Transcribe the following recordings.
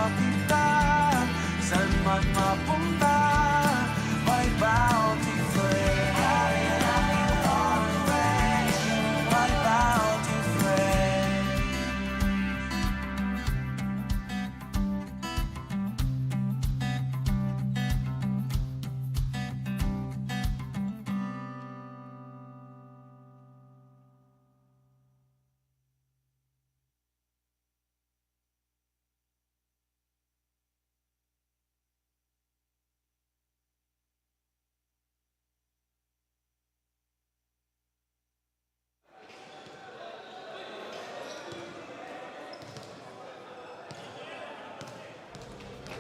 kita, saan man mapunta, may bounty friend. My bounty friend.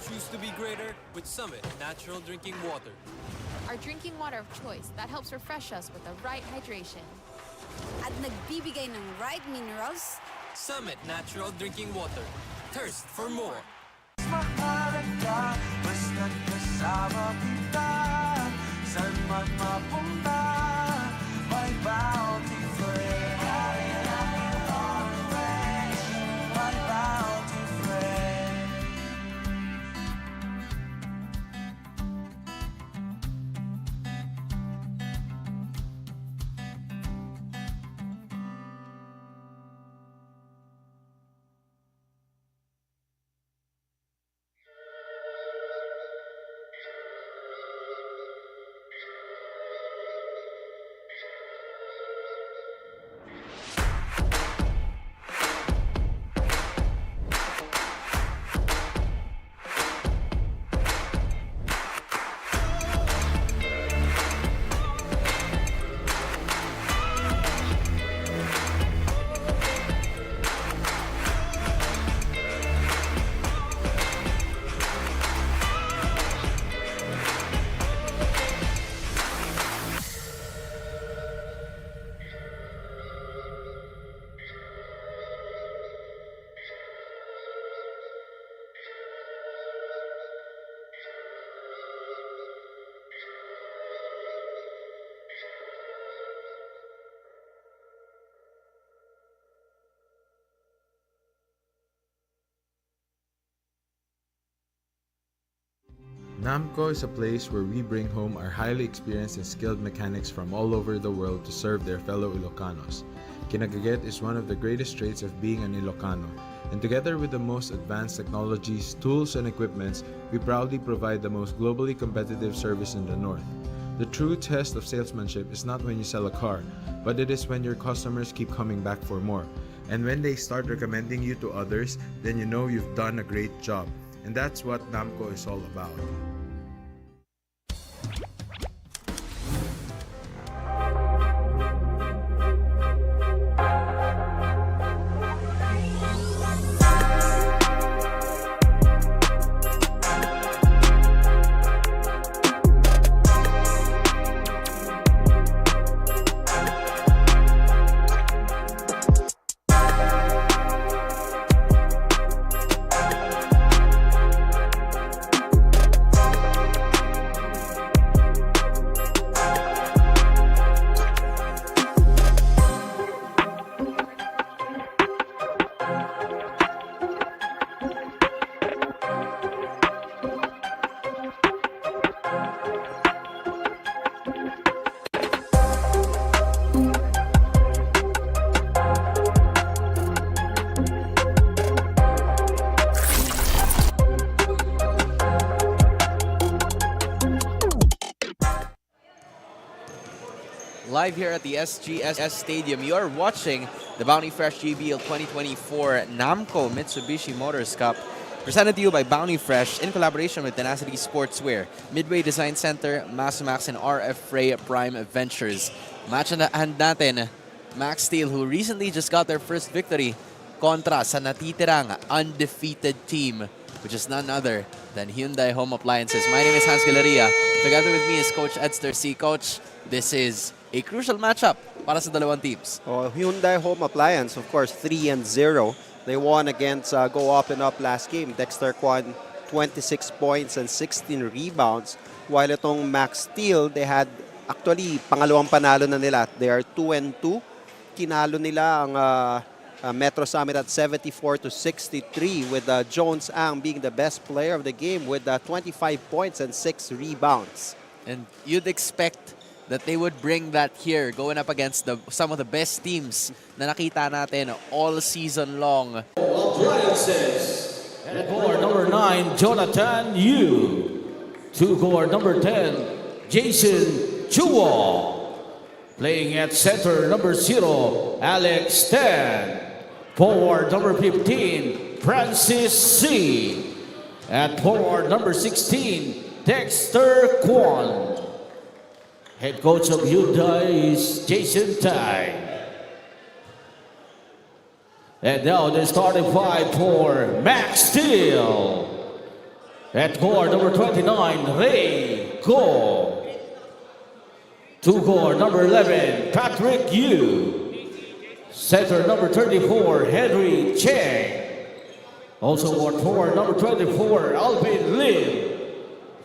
Choose to be greater with Summit Natural Drinking Water. Our drinking water of choice that helps refresh us with the right hydration. At nagbibigay ng right minerals. Summit Natural Drinking Water. Thirst for more. Mahalaga, basta't kasama kita, saan man mapunta, may bounty friend. My bounty friend. Namco is a place where we bring home our highly experienced and skilled mechanics from all over the world to serve their fellow Ilocanos. Kinagaget is one of the greatest traits of being an Ilocano, and together with the most advanced technologies, tools, and equipments, we proudly provide the most globally competitive service in the North. The true test of salesmanship is not when you sell a car, but it is when your customers keep coming back for more. And when they start recommending you to others, then you know you've done a great job. And that's what Namco is all about. Live here at the SGSS Stadium, you are watching the Bounty Fresh GBL 2024 Namco Mitsubishi Motors Cup, presented to you by Bounty Fresh in collaboration with Tenacity Sportswear, Midway Design Center, Maximax, and RF Frey Prime Ventures. Match na hand natin, Maxsteel, who recently just got their first victory kontra sa natitirang undefeated team, which is none other than Hyundai Home Appliances. My name is Hans Galeria. Together with me is Coach Edster C. Coach, this is a crucial matchup para sa dalawang teams. Hyundai Home Appliance, of course, 3-0. They won against Go Up and Up last game. Dexter won 26 points and 16 rebounds. While itong Maxsteel, they had actually pangalawang panalo na nila. They are 2-2. Kinalo nila ang Metro Summit at 74-63 with Jones Ang being the best player of the game with 25 points and 6 rebounds. And you'd expect that they would bring that here going up against some of the best teams na nakita natin all season long. At guard number 9, Jonathan Yu. To guard number 10, Jason Chua. Playing at center number 0, Alex Tan. Forward number 15, Francis C. At forward number 16, Dexter Kwon. Head coach of Hyundai is Jason Tai. And now the starting five for Maxsteel. At guard number 29, Ray Go. To guard number 11, Patrick Yu. Center number 34, Henry Cheng. Also at forward number 24, Alvin Lim.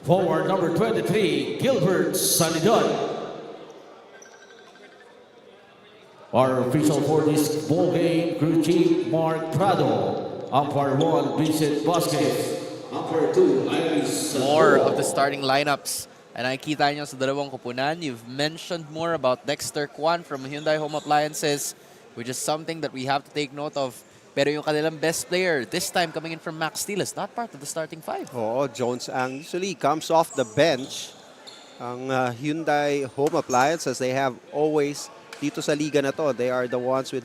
Forward number 23, Gilbert Sanidon. Our official for this ball game, crew chief Mark Prado. Umpire 1, Vincent Vasquez. Umpire 2, Iris. More of the starting lineups. And nakikita nyo sa dalawang kupunan, you've mentioned more about Dexter Kwan from Hyundai Home Appliances, which is something that we have to take note of. Pero yung kanilang best player, this time coming in from Maxsteel, is not part of the starting five. Oo, Jones Ang usually comes off the bench. Ang Hyundai Home Appliances, they have always, dito sa liga na to, they are the ones which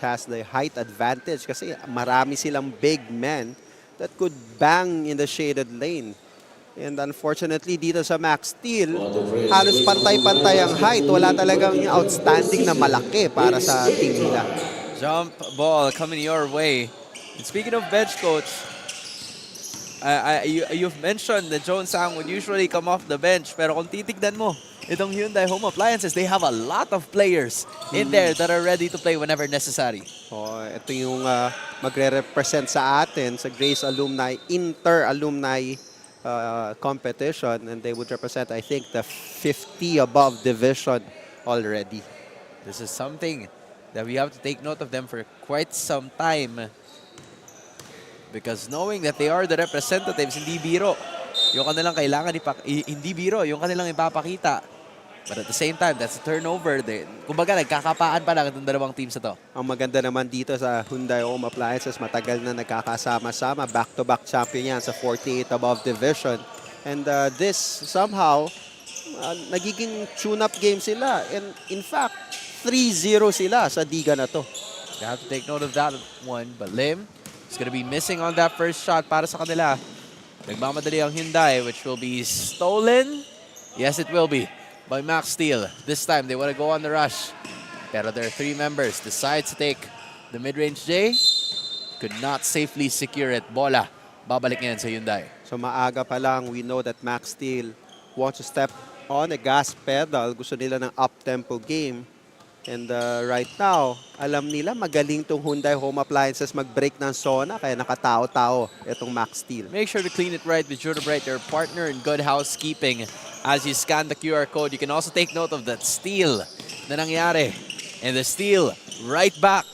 has the height advantage kasi marami silang big men that could bang in the shaded lane. And unfortunately, dito sa Maxsteel, halos pantay-pantay ang height. Wala talagang outstanding na malaki para sa team nila. Jump ball coming your way. And speaking of bench coach, you've mentioned that Jones Sang would usually come off the bench. Pero kung titignan mo, itong Hyundai Home Appliances, they have a lot of players in there that are ready to play whenever necessary. Oh, ito yung magre-represent sa atin sa Grace Alumni, Inter-Alumni competition, and they would represent, I think, the 50 above division already. This is something that we have to take note of them for quite some time, because knowing that they are the representatives, hindi biro yung kanilang kailangan hindi biro yung kanilang ipapakita. But at the same time, that's a turnover. Kumbaga, nagkakapaan pa lang itong dalawang teams na to. Ang maganda naman dito sa Hyundai Home Appliances, matagal na nagkakasama-sama. Back-to-back champion yan sa 48 above division. And this, somehow, nagiging tune-up game sila. And in fact, 3-0 sila sa liga na to. You have to take note of that one. But Lim is going to be missing on that first shot para sa kanila. Nagmamadali ang Hyundai, which will be stolen. Yes, it will be. By Maxsteel. This time, they want to go on the rush. Pero their three members decide to take the mid-range J. Could not safely secure it. Bola. Babalik ngayon sa Hyundai. So maaga pa lang, we know that Maxsteel wants to step on a gas pedal. Gusto nila ng up-tempo game. And right now, alam nila magaling tong Hyundai Home Appliances mag-break ng zona. Kaya nakatao-tao itong Maxsteel. Make sure to clean it right with Jurabright, your partner in good housekeeping. As you scan the QR code, you can also take note of that steal na nangyari. And the steal right back.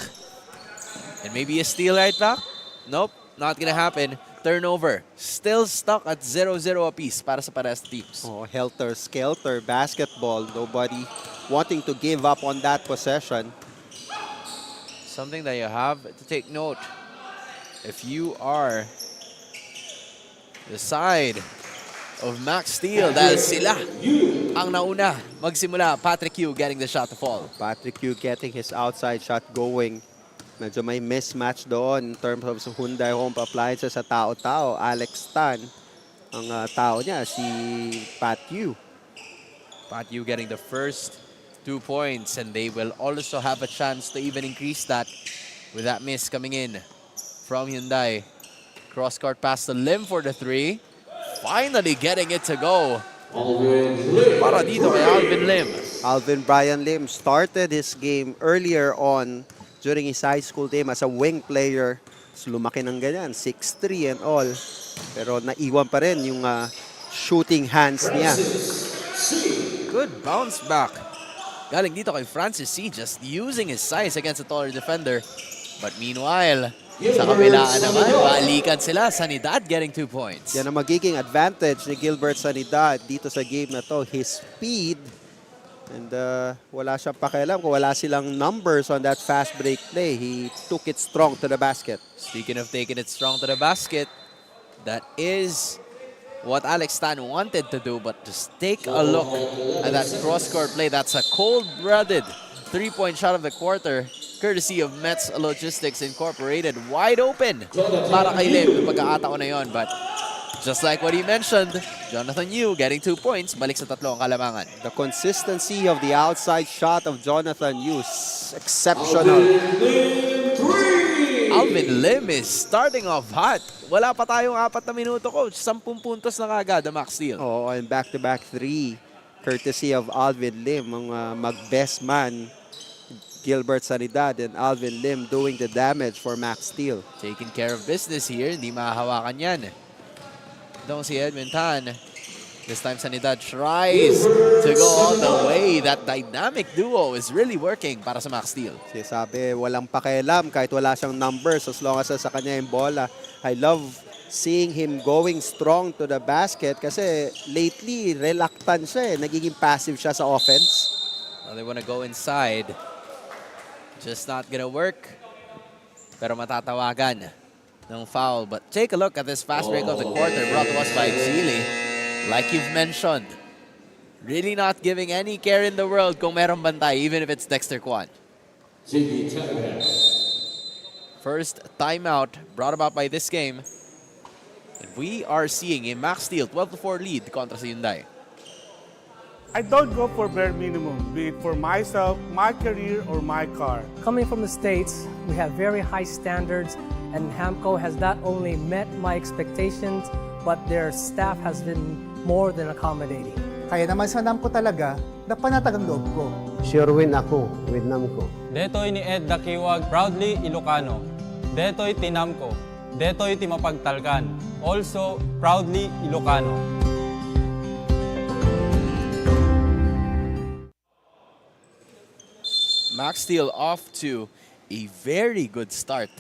And maybe a steal right back? Nope, not gonna happen. Turnover. Still stuck at 0-0 apiece para sa parehas teams. Oh, helter-skelter basketball. Nobody wanting to give up on that possession. Something that you have to take note. If you are the side of Maxsteel, dahil sila ang nauna magsimula. Patrick Yu getting the shot to fall. Patrick Yu getting his outside shot going. Medyo may mismatch doon in terms of Hyundai Home Appliances sa tao-tao. Alex Tan, ang tao niya, si Pat Yu. Pat Yu getting the first 2 points, and they will also have a chance to even increase that with that miss coming in from Hyundai. Cross-court pass to Lim for the 3. Finally getting it to go. Para dito kay Alvin Lim. Alvin Brian Lim started his game earlier on during his high school team as a wing player. So lumaki ng ganyan, 6'3" and all. Pero naiwan pa rin yung shooting hands niya. Good bounce back. Galing dito kay Francis C. Just using his size against a taller defender. But meanwhile, sa kabilaan naman, balikan sila. Sanidad getting 2 points. Yan ang magiging advantage ni Gilbert Sanidad dito sa game na to. His speed. And wala siyang pakialam kung wala silang numbers on that fast break play. He took it strong to the basket. Speaking of taking it strong to the basket, that is what Alex Stan wanted to do, but just take a look at that cross-court play. That's a cold-blooded three-point shot of the quarter, courtesy of Mets Logistics Incorporated. Wide open para kay Lim yung pagkakataon na yun. But just like what he mentioned, Jonathan Yu getting 2 points, balik sa tatlo ang kalamangan. The consistency of the outside shot of Jonathan Yu is exceptional. Alvin Lim is starting off hot. Wala pa tayong 4 na minuto, coach. 10 puntos na kagad ang Maxsteel. Oh, and back-to-back 3. Courtesy of Alvin Lim, ang mag-best man, Gilbert Sanidad, and Alvin Lim doing the damage for Maxsteel. Taking care of business here. Hindi mahahawakan yan. Itong si Edwin Tan. This time Sanidad tries to go all the way. That dynamic duo is really working para sa Maxsteel. Sabi, walang pakialam kahit wala siyang numbers as long as sa kanya yung bola. I love seeing him going strong to the basket kasi lately reluctant siya eh. Nagiging passive siya sa offense. Well, they want to go inside. Just not gonna work. Pero matatawagan ng foul. But take a look at this fast break of the quarter brought to us by Zili. Like you've mentioned, really not giving any care in the world kung meron bantay, even if it's Dexter Kwan. First timeout brought about by this game. And we are seeing a Maxsteel 12-4 lead kontra sa Hyundai. I don't go for bare minimum, be it for myself, my career, or my car. Coming from the States, we have very high standards, and Namco has not only met my expectations, but their staff has been more than accommodating. Kaya naman sa Namco talaga, napanatag ang loob ko. Sure win ako with Namco. Detoy ni Ed Dakiwag, proudly Ilocano. Detoy ti Namco. Detoy ti mapagtalkan. Also, proudly Ilocano. Maxsteel off to a very good start.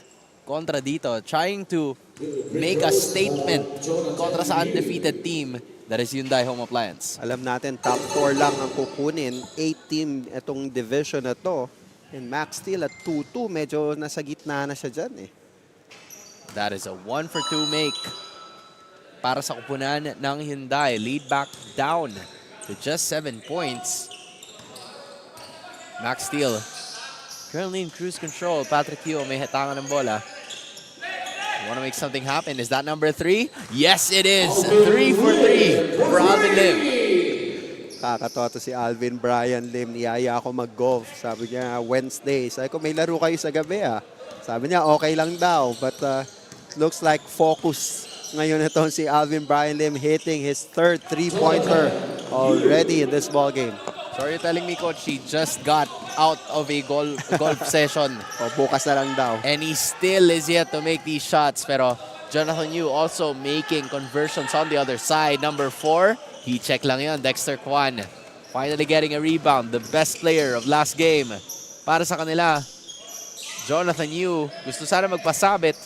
Kontra dito, trying to make a statement kontra sa undefeated team that is Hyundai Home Appliance. Alam natin, top 4 lang ang kukunin. 8-team itong division na to. And Maxsteel at 2-2, medyo nasa gitna na siya dyan eh. That is a 1-for-2 make para sa kupunan ng Hyundai. Lead back down to just 7 points. Maxsteel currently in cruise control. Patrick Hugh may hatangan ng bola. Want to make something happen. Is that number 3? Yes, it is. 3 for 3 for Alvin Lim. Kakatawa to si Alvin Brian Lim. Niyaya ako mag-golf. Sabi niya, Wednesday. Sabi ko, may laro kayo sa gabi ah. Sabi niya, okay lang daw. But looks like focus ngayon itong si Alvin Brian Lim hitting his 3rd three-pointer already in this ball game. So are you telling me, Coach, he just got out of a golf session? O bukas na lang daw. And he still is yet to make these shots. Pero Jonathan Yu also making conversions on the other side. Number 4, he check lang yun. Dexter Kwan finally getting a rebound. The best player of last game. Para sa kanila, Jonathan Yu gusto sana magpasabit.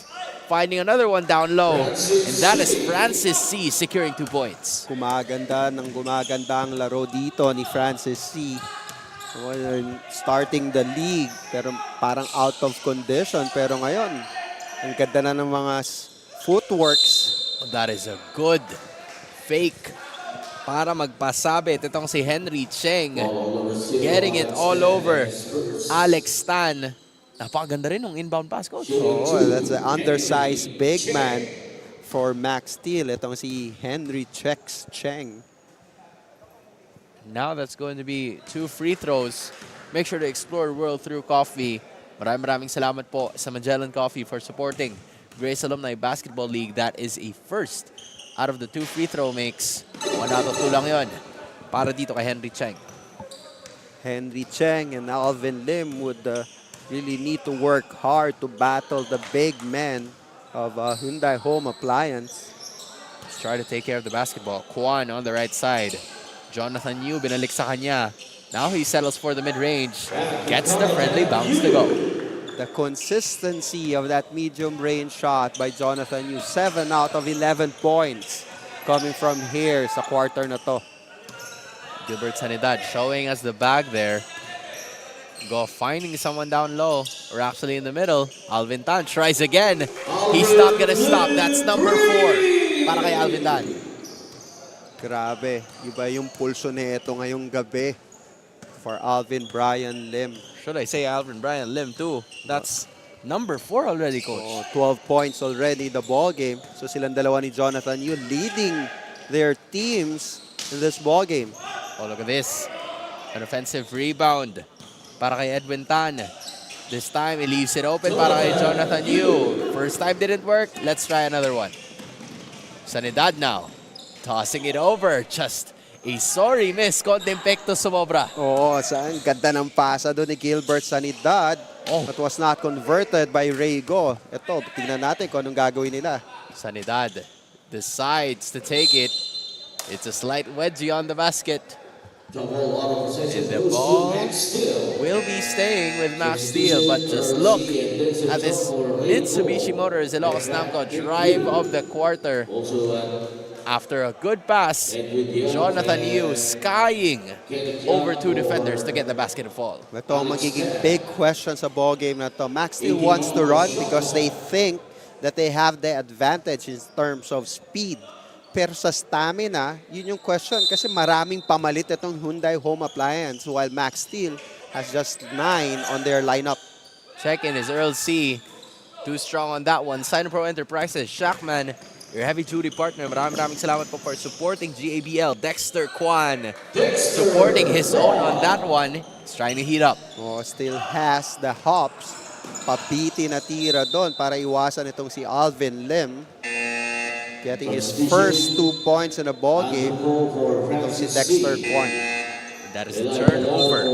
Finding another one down low. And that is Francis C. securing 2 points. Gumaganda ang laro dito ni Francis C. Starting the league, pero parang out of condition. Pero ngayon, ang ganda na ng mga footworks. That is a good fake para magpasabit. Itong si Henry Cheng getting it all over Alex Tan. Napakaganda rin ng inbound pass, Coach. Oh, that's an undersized big man for Maxsteel. Itong si Henry Cheng. Now that's going to be 2 free throws. Make sure to explore the world through coffee. Maraming salamat po sa Magellan Coffee for supporting Grace Alumni Basketball League. That is a first out of the 2 free throw makes. 1 out of 2 lang yun para dito kay Henry Cheng. Henry Cheng and Alvin Lim would really need to work hard to battle the big men of Hyundai Home Appliance. Let's try to take care of the basketball. Kwan on the right side. Jonathan Yu binalik sa kanya. Now he settles for the mid-range. Gets the friendly bounce to go. The consistency of that medium range shot by Jonathan Yu. 7 out of 11 points coming from here sa quarter na to. Gilbert Sanidad showing us the bag there. Go finding someone down low, or actually in the middle. Alvin Tan tries again. He's not gonna stop. That's number 4 para kay Alvin Tan. Grabe, iba yung pulso nito ngayong gabi for Alvin Brian Lim. Should I say Alvin Brian Lim too? That's number 4 already, coach. Oh, 12 points already the ball game. So silang dalawa ni Jonathan Yu leading their teams in this ball game. Oh, look at this. An offensive rebound para kay Edwin Tan. This time, he leaves it open para kay Jonathan Yu. First time didn't work. Let's try another one. Sanidad now. Tossing it over. Just a sorry miss. Konting pekto sumobra. Oo, saan ganda ng pasa doon ni Gilbert Sanidad. That was not converted by Raygo. Ito, tingnan natin kung anong gagawin nila. Sanidad decides to take it. It's a slight wedgie on the basket. And the ball will be staying with Maxsteel. But just look at this Mitsubishi Motors Ilocos Namco drive of the quarter. After a good pass, Jonathan Yu skying over 2 defenders to get the basket to fall. Ito ang magiging big question sa ball game na to. Maxsteel wants to run because they think that they have the advantage in terms of speed. Pero sa stamina, yun yung question kasi maraming pamalit itong Hyundai home appliance while Maxsteel has just 9 on their lineup. Check in is Earl C. Too strong on that one. Sinopro Enterprises, Shackman, your heavy-duty partner. Maraming salamat po for supporting GABL. Dexter Kwan supporting his own on that one. He's trying to heat up. Oh, still has the hops. Papiti na tira doon para iwasan itong si Alvin Lim. Getting his first 2 points in a ball game. Itong si Dexter Kwan. That is a turnover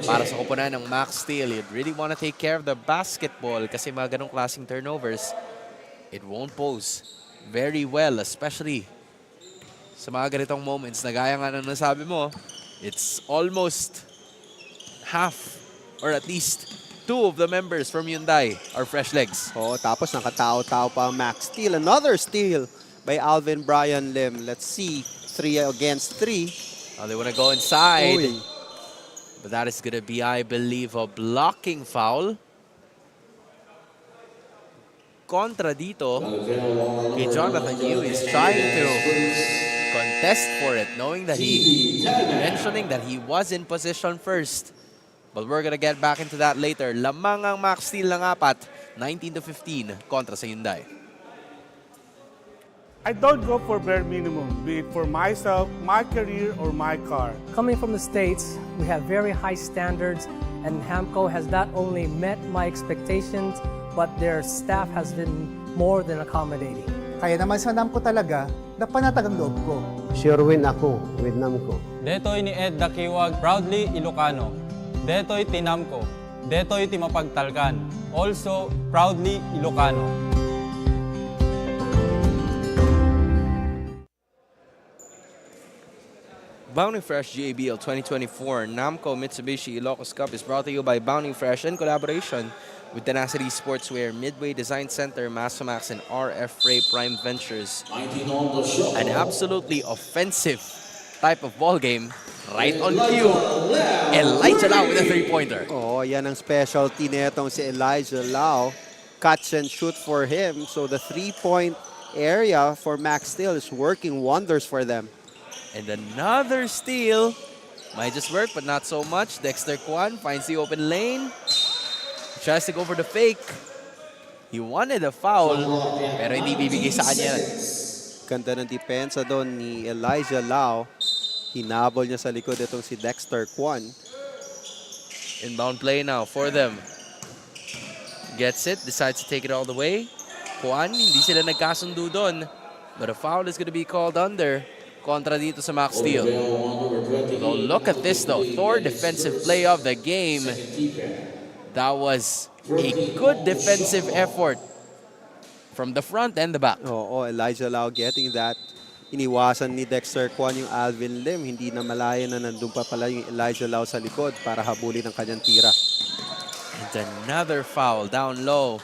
para sa koponan ng Maxsteel. You'd really want to take care of the basketball kasi mga ganong klaseng turnovers, it won't pose very well, especially sa mga ganitong moments na gaya nga ng nasabi mo, it's almost half or at least 2 of the members from Hyundai are fresh legs. Oh, tapos nakatao-tao pa ang Maxsteel. Another steal by Alvin Brian Lim. Let's see, 3 against 3. Now they want to go inside. Uy. But that is going to be, I believe, a blocking foul. Kontra dito, kay Jonathan Yu is trying to contest for it, knowing that mentioning that he was in position first. But we're gonna get back into that later. Lamang ang Maxsteel ng 4, 19-15 kontra sa Hyundai. I don't go for bare minimum, be it for myself, my career, or my car. Coming from the States, we have very high standards, and Namco has not only met my expectations, but their staff has been more than accommodating. Kaya naman sa Namco talaga, napanatag ang loob ko. Sure win ako with Namco. Detoy ni Ed Dakiwag, proudly Ilocano. Detoy ti Namco. Detoy ti mapagtalkan. Also, proudly Ilocano. Bounty Fresh GABL 2024 Namco Mitsubishi Ilocos Cup is brought to you by Bounty Fresh in collaboration with Tenacity Sportswear, Midway Design Center, Massamax, and RF Ray Prime Ventures. An absolutely offensive type of ball game. Right on cue. Elijah Lau with a 3-pointer. Oh, yan ang specialty netong si Elijah Lau. Catch and shoot for him. So the 3-point area for Maxsteel is working wonders for them. And another steal. Might just work, but not so much. Dexter Kwan finds the open lane. Tries to go for the fake. He wanted a foul, pero hindi bibigay sa kanya. Ganda ng depensa doon ni Elijah Lau. Hinabol niya sa likod itong si Dexter Kwan. Inbound play now for them. Gets it, decides to take it all the way. Kwan, hindi sila nagkasundo doon. But a foul is going to be called under. Kontra dito sa Maxsteel. So look at this though. Third defensive play of the game. That was a good defensive effort from the front and the back. Oo, Elijah Lau getting that. Iniwasan ni Dexter Kwan yung Alvin Lim. Hindi na malaya na nandun pa pala yung Elijah Lau sa likod para habulin ang kanyang tira. And another foul down low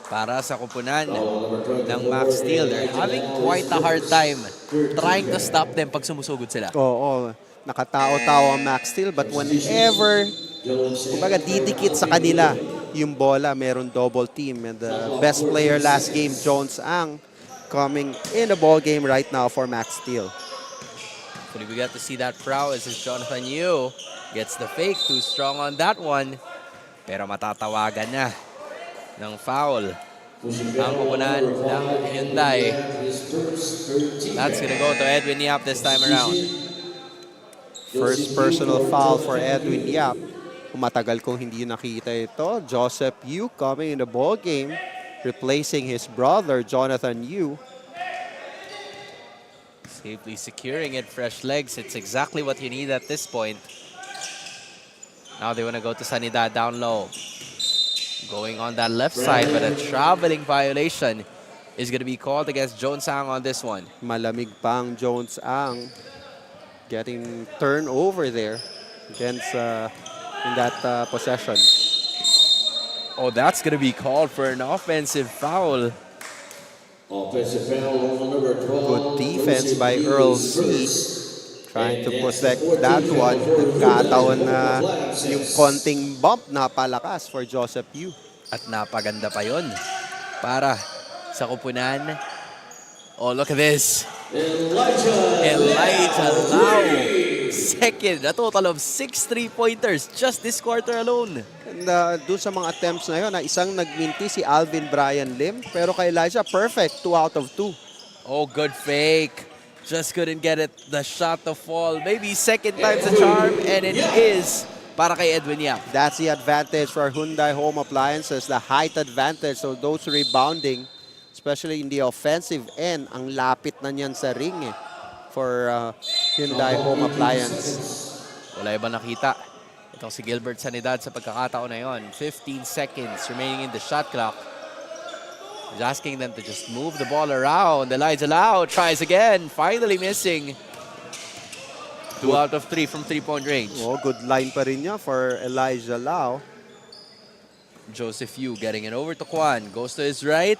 para sa kupunan ng Maxsteel. They're having quite a hard time trying to stop them pag sumusugod sila. Oo, nakatao-tao ang Maxsteel, but whenever kumbaga didikit sa kanila yung bola, meron double team. And the best player last game, Jones Ang, coming in the ball game right now for Maxsteel. Hopefully we get to see that prowess as Jonathan Yu gets the fake. Too strong on that one. Pero matatawagan na ng foul ang kupunan ng Hyundai. That's gonna go to Edwin Yap this time around. First personal foul for Edwin Yap. Matagal kong hindi nakita ito. Joseph Yu coming in the ball game, replacing his brother, Jonathan Yu. Safely securing it, fresh legs. It's exactly what you need at this point. Now they want to go to Sanidad down low. Going on that left side, but a traveling violation is going to be called against Jones Ang on this one. Malamig pang Jones Ang getting turnover there against in that possession. Oh, that's going to be called for an offensive foul. Good defense by Earl C. Trying to protect that one. Nagkataon na yung konting bump na palakas for Joseph Yu. At napaganda pa yun para sa kupunan. Oh, look at this. Elijah Lau. Second, a total of 6 3-pointers just this quarter alone. And doon sa mga attempts na yun, isang nagminti si Alvin Brian Lim, pero kay Elijah, perfect, 2 out of 2. Oh, good fake. Just couldn't get it, the shot to fall. Maybe second time's a charm, and it is para kay Edwin Yap. That's the advantage for Hyundai Home Appliances, the height advantage. So those rebounding, especially in the offensive end, ang lapit na niyan sa ring for Hyundai Home Appliance. Wala iba nakita. Itong si Gilbert Sanidad sa pagkakataon na yon. 15 seconds remaining in the shot clock. He's asking them to just move the ball around. Elijah Lau tries again, finally missing. 2 out of 3 from 3-point range. Oh, good line pa rin niya for Elijah Lau. Joseph Yu getting it over to Kwan. Goes to his right.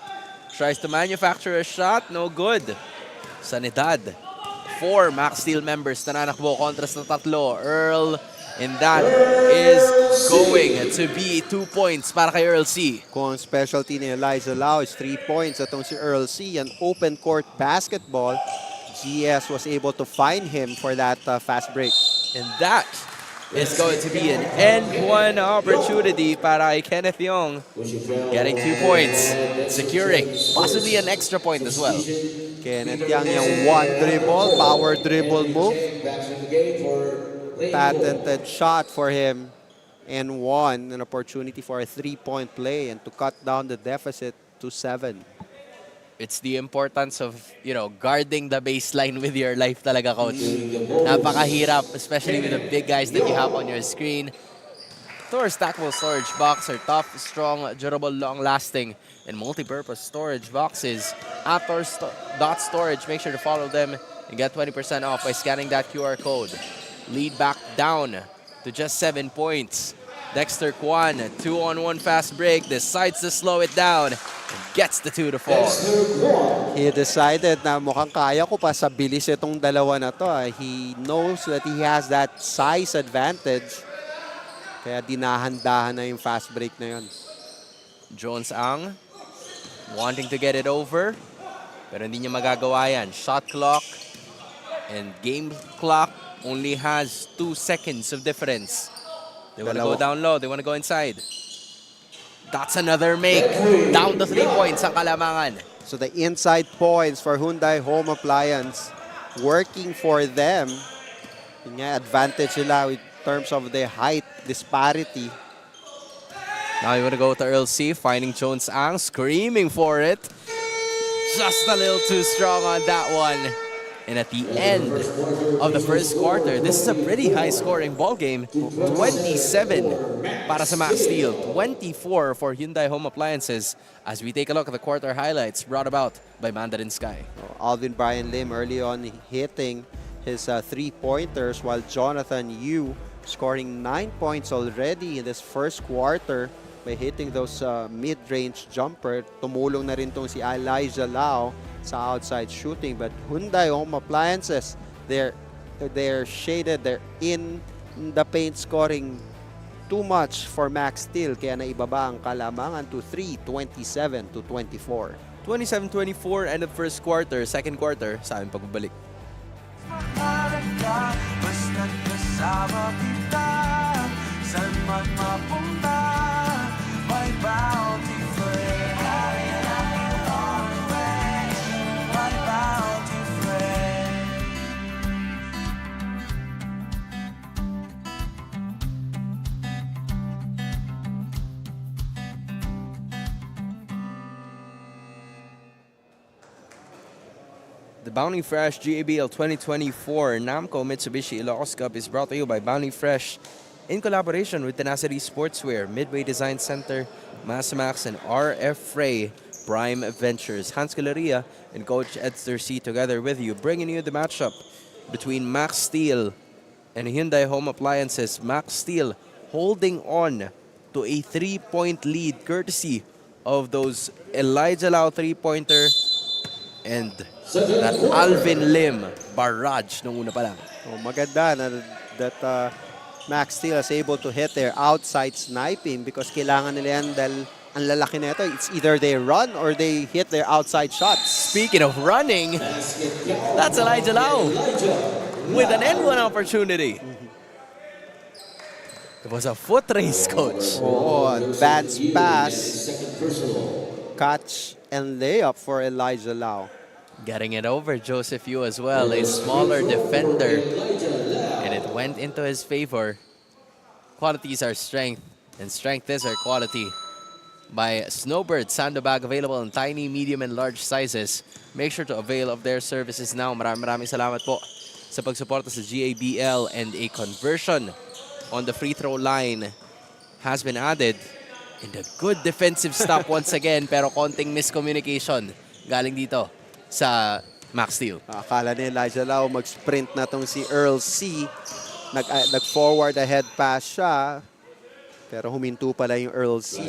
Tries to manufacture a shot. No good. Sanidad. 4 Maxsteel members na nanakbo kontra sa 3. Earl. And that is going to be 2 points para kay Earl C. Kung ang specialty ni Elijah Lau is 3 points, atong si Earl C, an open court basketball, GS was able to find him for that fast break. And that is going to be an end-one opportunity para kay Kenneth Yong. Getting 2 points, securing possibly an extra point as well. Kenneth Young, yung one dribble, power dribble move. Patented shot for him, and an opportunity for a 3-point play and to cut down the deficit to 7. It's the importance of, guarding the baseline with your life talaga, coach. Napakahirap, especially with the big guys that you have on your screen. Thor stackable storage box are tough, strong, durable, long-lasting, and multi-purpose storage boxes at Thor.storage. Make sure to follow them and get 20% off by scanning that QR code. Lead back down to just 7 points. Dexter Kwan, 2-on-1 fast break, decides to slow it down and gets the 2 to fall. He decided na mukhang kaya ko pa sa bilis itong dalawa na to. He knows that he has that size advantage. Kaya dinahandahan na yung fast break na yun. Jones Ang wanting to get it over, pero hindi niya magagawa yan. Shot clock and game clock only has 2 seconds of difference. They want to go down low. They want to go inside. That's another make. Down to 3 points ang Kalamangan. So the inside points for Hyundai Home Appliance working for them. Yun nga, advantage nila in terms of the height disparity. Now you want to go to Earl C, finding Jones Ang, screaming for it. Just a little too strong on that one. And at the end of the first quarter, this is a pretty high-scoring ball game. 27 para sa Maxsteel, 24 for Hyundai Home Appliances. As we take a look at the quarter highlights brought about by Mandarin Sky. Alvin Brian Lim early on hitting his 3-pointers, while Jonathan Yu scoring 9 points already in this first quarter by hitting those mid-range jumper. Tumulong na rin tong si Elijah Lau sa outside shooting. But Hyundai Home Appliances, they're shaded, they're in the paint, scoring too much for Maxsteel, kaya naibaba ang kalamangan to 3, 27-24. 27-24, end of first quarter. Second quarter, sa aming pagbabalik. Mahalaga, basta't kasama kita. Saan man mapunta, may bounty friend. My bounty friend. The Bounty Fresh GABL 2024 Namco Mitsubishi Ilocos Cup is brought to you by Bounty Fresh in collaboration with Tenacity Sportswear, Midway Design Center, Massamax, and RF Frey Prime Ventures. Hans Galeria and Coach Edster C together with you, bringing you the matchup between Maxsteel and Hyundai Home Appliances. Maxsteel holding on to a 3-point lead courtesy of those Elijah Lau 3-pointer and that Alvin Lim barrage nung una pa lang. Oh, maganda na that Maxsteel is able to hit their outside sniping because kailangan nila yan dahil ang lalaki nito. It's either they run or they hit their outside shots. Speaking of running, that's Elijah Lau with an N1 opportunity. It was a foot race, coach. Oh, advanced pass, catch, and layup for Elijah Lau. Getting it over Joseph Yu as well, a smaller defender. And it went into his favor. Quality is our strength, and strength is our quality. By Snowbird Sandbag, available in tiny, medium, and large sizes. Make sure to avail of their services now. Maraming salamat po sa pagsuporta sa GABL, and a conversion on the free throw line has been added. And a good defensive stop once again, pero konting miscommunication galing dito sa Maxsteel. Akala ni Elijah Lau mag-sprint na tong si Earl C. Nag-forward ahead pass siya. Pero huminto pala yung Earl C.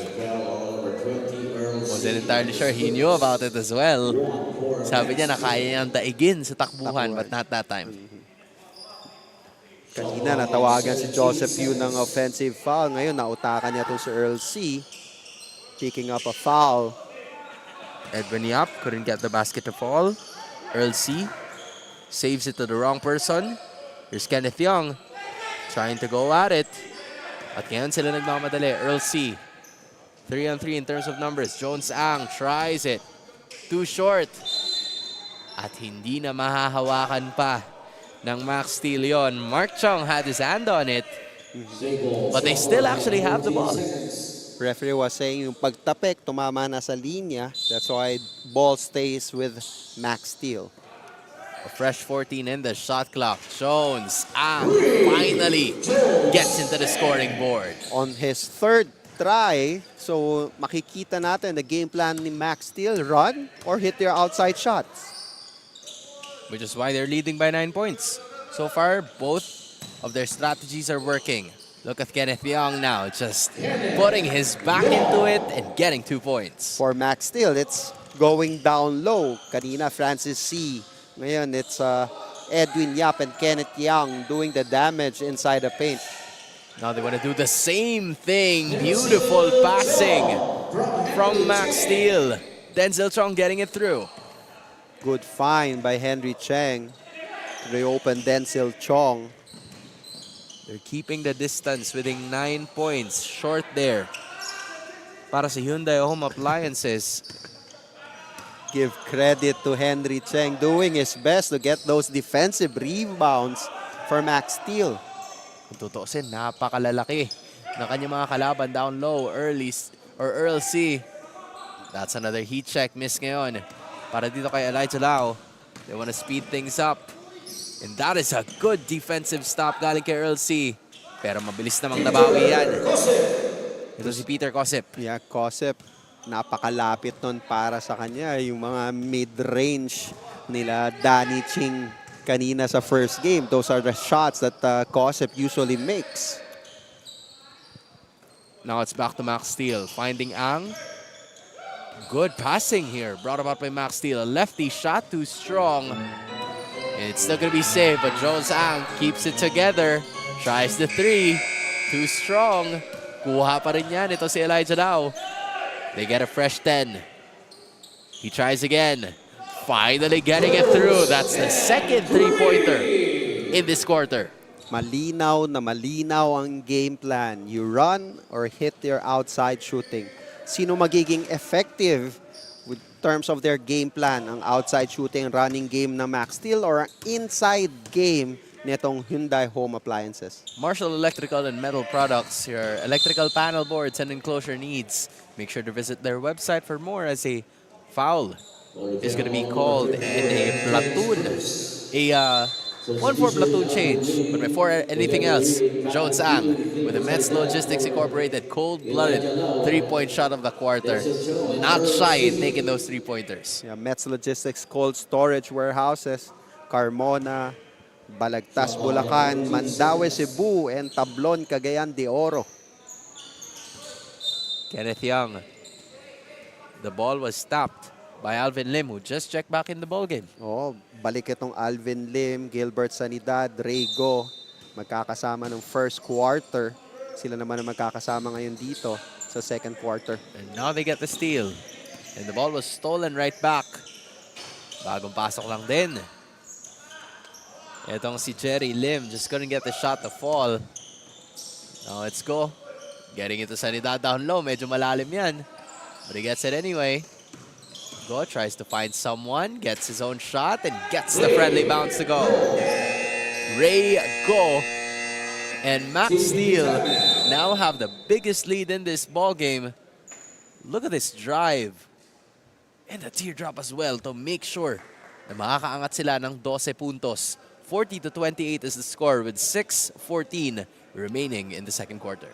Wasn't entirely sure he knew about it as well. Sabi niya na kaya niyang daigin sa takbuhan, but not that time. Kanina natawagan si Joseph Yu ng offensive foul. Ngayon nautakan niya to si Earl C. Picking up a foul. Edwin Yap couldn't get the basket to fall. Earl C saves it to the wrong person. Here's Kenneth Young trying to go at it. At ngayon sila nagmamadali. Earl C, 3-on-3 in terms of numbers. Jones Ang tries it. Too short. At hindi na mahahawakan pa ng Maxsteel yon. Mark Chong had his hand on it. But they still actually have the ball. Referee was saying yung pagtapik, tumama na sa linya. That's why ball stays with Maxsteel. A fresh 14 in the shot clock. Jones finally gets into the scoring board. On his third try, so makikita natin the game plan ni Maxsteel, run or hit their outside shots. Which is why they're leading by 9 points. So far, both of their strategies are working. Look at Kenneth Young now, just putting his back into it and getting 2 points. For Maxsteel, it's going down low. Kanina, Francis C. Ngayon, it's Edwin Yap and Kenneth Young doing the damage inside the paint. Now they want to do the same thing. Beautiful passing from Maxsteel. Denzel Chong getting it through. Good find by Henry Cheng to reopen Denzel Chong. They're keeping the distance within 9 points. Short there. Para sa Hyundai Home Appliances. Give credit to Henry Cheng doing his best to get those defensive rebounds for Maxsteel. Kung tutuusin, napakalalaki ng kanyang mga kalaban down low. Earl C. That's another heat check miss ngayon. Para dito kay Elijah Lau. They want to speed things up. And that is a good defensive stop galing kay Earl C. Pero mabilis namang nabawi yan. Ito si Peter Kosip. Yeah, Kosip. Napakalapit nun para sa kanya. Yung mga mid-range nila Danny Ching kanina sa first game. Those are the shots that Cosep usually makes. Now it's back to Maxsteel, finding Ang. Good passing here, brought about by Maxsteel. A lefty shot too strong. It's still going to be safe, but Jones Ang keeps it together. Tries the three. Too strong. Kuha pa rin yan. Ito si Elijah now. They get a fresh 10. He tries again. Finally getting it through. That's the second three-pointer in this quarter. Malinaw na malinaw ang game plan. You run or hit your outside shooting. Sino magiging effective with terms of their game plan? Ang outside shooting running game ng Maxsteel or ang inside game nitong Hyundai Home Appliances? Marshall Electrical and Metal Products, your electrical panel boards and enclosure needs. Make sure to visit their website for more, as a foul is going to be called in a platoon. A 1-4 platoon change. But before anything else, Jones Ang with the Mets Logistics Incorporated cold-blooded three-point shot of the quarter. Not shy in taking those three-pointers. Yeah, Mets Logistics Cold Storage Warehouses, Carmona, Balagtas, Bulacan, Mandaue, Cebu, and Tablon, Cagayan de Oro. Kenneth Young. The ball was stopped by Alvin Lim, who just checked back in the ballgame. Oh, balik itong Alvin Lim, Gilbert Sanidad, Rego. Magkakasama ng first quarter. Sila naman ang magkakasama ngayon dito sa second quarter. And now they get the steal. And the ball was stolen right back. Bagong pasok lang din. Itong si Jerry Lim just couldn't get the shot to fall. Now let's go. Getting it to Sanidad down low. Medyo malalim yan. But he gets it anyway. Go tries to find someone. Gets his own shot and gets the friendly bounce to go. Ray Go and Maxsteel now have the biggest lead in this ball game. Look at this drive. And the teardrop as well to make sure na makakaangat sila ng 12 puntos. 40-28 is the score with 6:14 remaining in the second quarter.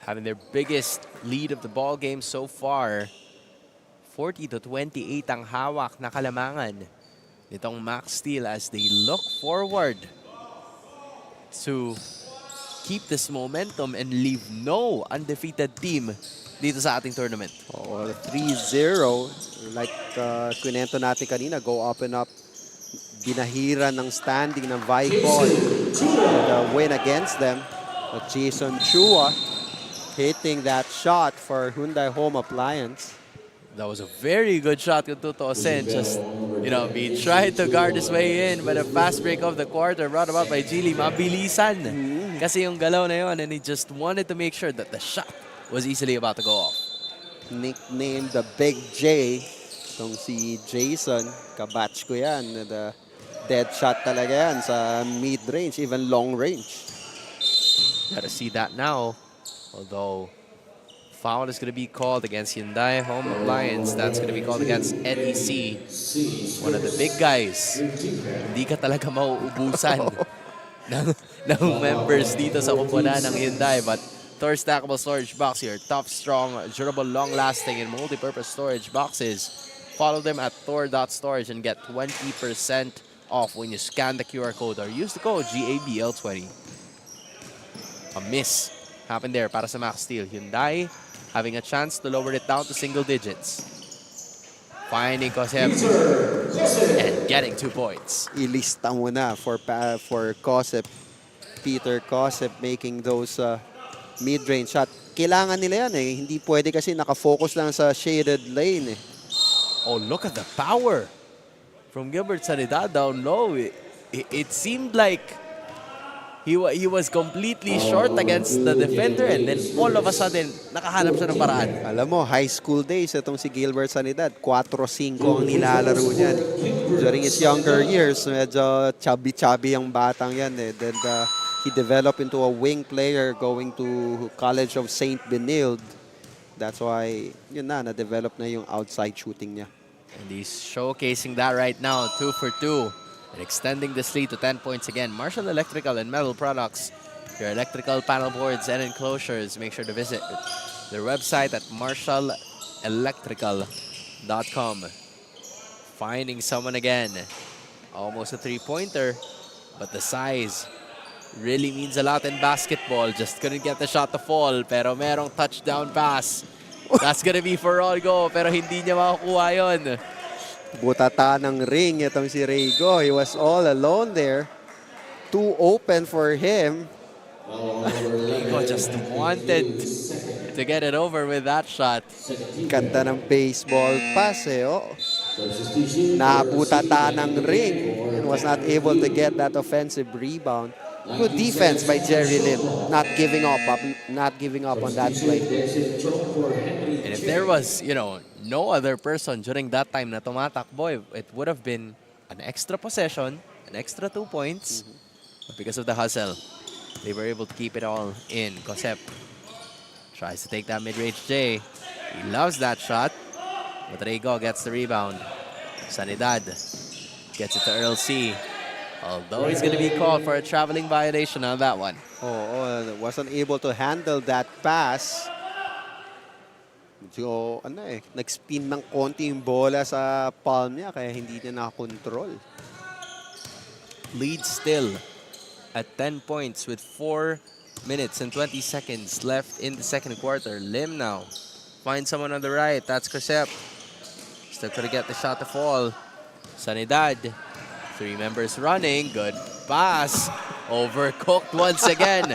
Having their biggest lead of the ball game so far. 40-28 ang hawak na kalamangan nitong Maxsteel as they look forward to keep this momentum and leave no undefeated team dito sa ating tournament. Oh, 3-0, like kwento natin kanina, go up and up. Ginahira ng standing ng Vicon with a win against them. But Jason Chua hitting that shot for Hyundai Home Appliance. That was a very good shot kung tutuusin. Just, he tried to guard his way in, but a fast break of the quarter brought about by Gili. Mabilisan. Kasi yung galaw na yun, and he just wanted to make sure that the shot was easily about to go off. Nicknamed the Big J. Itong si Jason, kabatch ko yan. The dead shot talaga yan sa mid-range, even long-range. Gotta see that now. Although, foul is going to be called against Hyundai Home Appliance. That's going to be called against NEC. One of the big guys. Hindi ka talaga mauubusan ng members dito sa kupunan ng Hyundai. But Thor stackable storage box here. Tough, strong, durable, long-lasting, and multi-purpose storage boxes. Follow them at thor.storage and get 20% off when you scan the QR code or use the code GABL20. A miss happened there para sa Maxsteel. Hyundai having a chance to lower it down to single digits. Finding Cosep and getting 2 points. Ilista mo na for Cosep. Peter Cosep making those mid-range shot. Kailangan nila yan eh. Hindi pwede kasi nakafocus lang sa shaded lane eh. Oh, look at the power from Gilbert Sanidad down low. It seemed like He was completely short against the defender and then all of a sudden, nakahanap siya ng paraan. Alam mo, high school days, itong si Gilbert Sanidad, 4-5 ang nilalaro niyan. During his younger years, medyo chubby-chubby ang batang yan. Then he developed into a wing player going to College of St. Benilde. That's why, yun na-develop na yung outside shooting niya. And he's showcasing that right now, 2 for 2. And extending this lead to 10 points again. Marshall Electrical and Metal Products, your electrical panel boards and enclosures. Make sure to visit their website at marshallelectrical.com. Finding someone again. Almost a three-pointer, but the size really means a lot in basketball. Just couldn't get the shot to fall, pero merong touchdown pass. That's gonna be for Olgo, pero hindi niya makukuha yun. Butata ng ring itong si Rego. He was all alone there. Too open for him. Rego just wanted to get it over with that shot. Ganda ng baseball pass oh. Nabutata ng ring and was not able to get that offensive rebound. Good defense by Jerry Lim, not giving up on that play. And if there was, no other person during that time na tumatakbo, it would have been an extra possession, an extra 2 points. But because of the hustle, they were able to keep it all in. Cosep tries to take that mid-range J. He loves that shot, but Rego gets the rebound. Sanidad gets it to Earl C. Although he's going to be called for a traveling violation on that one. Wasn't able to handle that pass. So, nag-spin ng konti yung bola sa palm niya kaya hindi niya nakakontrol. Lead still at 10 points with 4 minutes and 20 seconds left in the second quarter. Lim now finds someone on the right. That's Cosep. Still couldn't get the shot to fall. Sanidad. 3 members running. Good pass. Overcooked once again.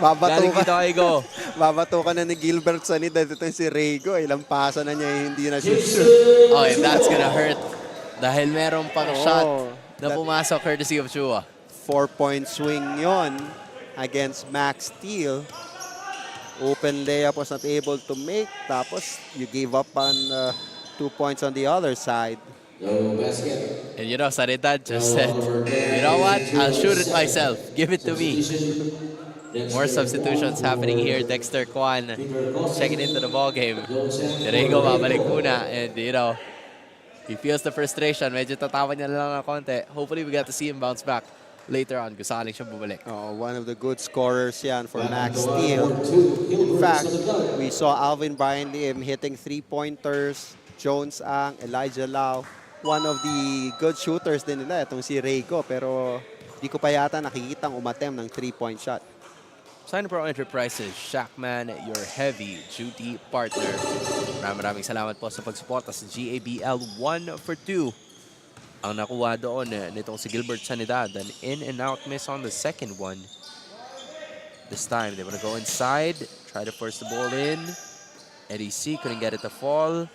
Babato ka na ni Gilbert Sanidad. Ito si Rego. Ilang pasa na niya hindi na shoot. Oh, and that's gonna hurt. Dahil meron pang shot na pumasok courtesy of Chua. 4-point swing yon against Maxsteel. Open layup was not able to make. Tapos you gave up on 2 points on the other side. And Sanidad just said, you know what? I'll shoot it myself. Give it to me. More substitutions happening here. Dexter Kwan checking into the ball game. Rego babalik muna. And, he feels the frustration. Medyo tatawa niya lang ng konti. Hopefully, we get to see him bounce back later on. Gusaling siya bumalik. One of the good scorers yan for Maxsteel. In fact, we saw Alvin Brian Lim hitting 3-pointers. Jones Ang, Elijah Lau. One of the good shooters din nila, itong si Rego. Pero di ko pa yata nakikitang umatem ng 3-point shot. Sign Pro Enterprises, Shackman, your heavy-duty partner. Maraming salamat po sa pagsuporta sa GABL 1 for 2. Ang nakuha doon nitong si Gilbert Sanidad. An in and out miss on the second one. This time, they want to go inside, try to force the ball in. Eddie C couldn't get it to fall.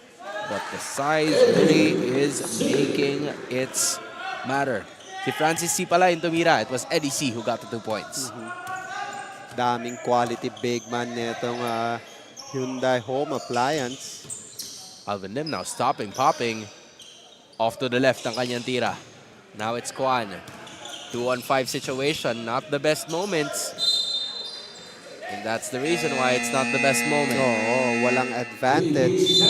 But the size really is making its matter. Si Francis C pala yung tumira. It was Eddie C who got the 2 points. Daming quality big man nitong Hyundai Home Appliance. Alvin Lim now stopping, popping. Off to the left ang kanyang tira. Now it's Kwan. 2-on-5 situation. Not the best moments. And that's the reason why it's not the best moment. Walang advantage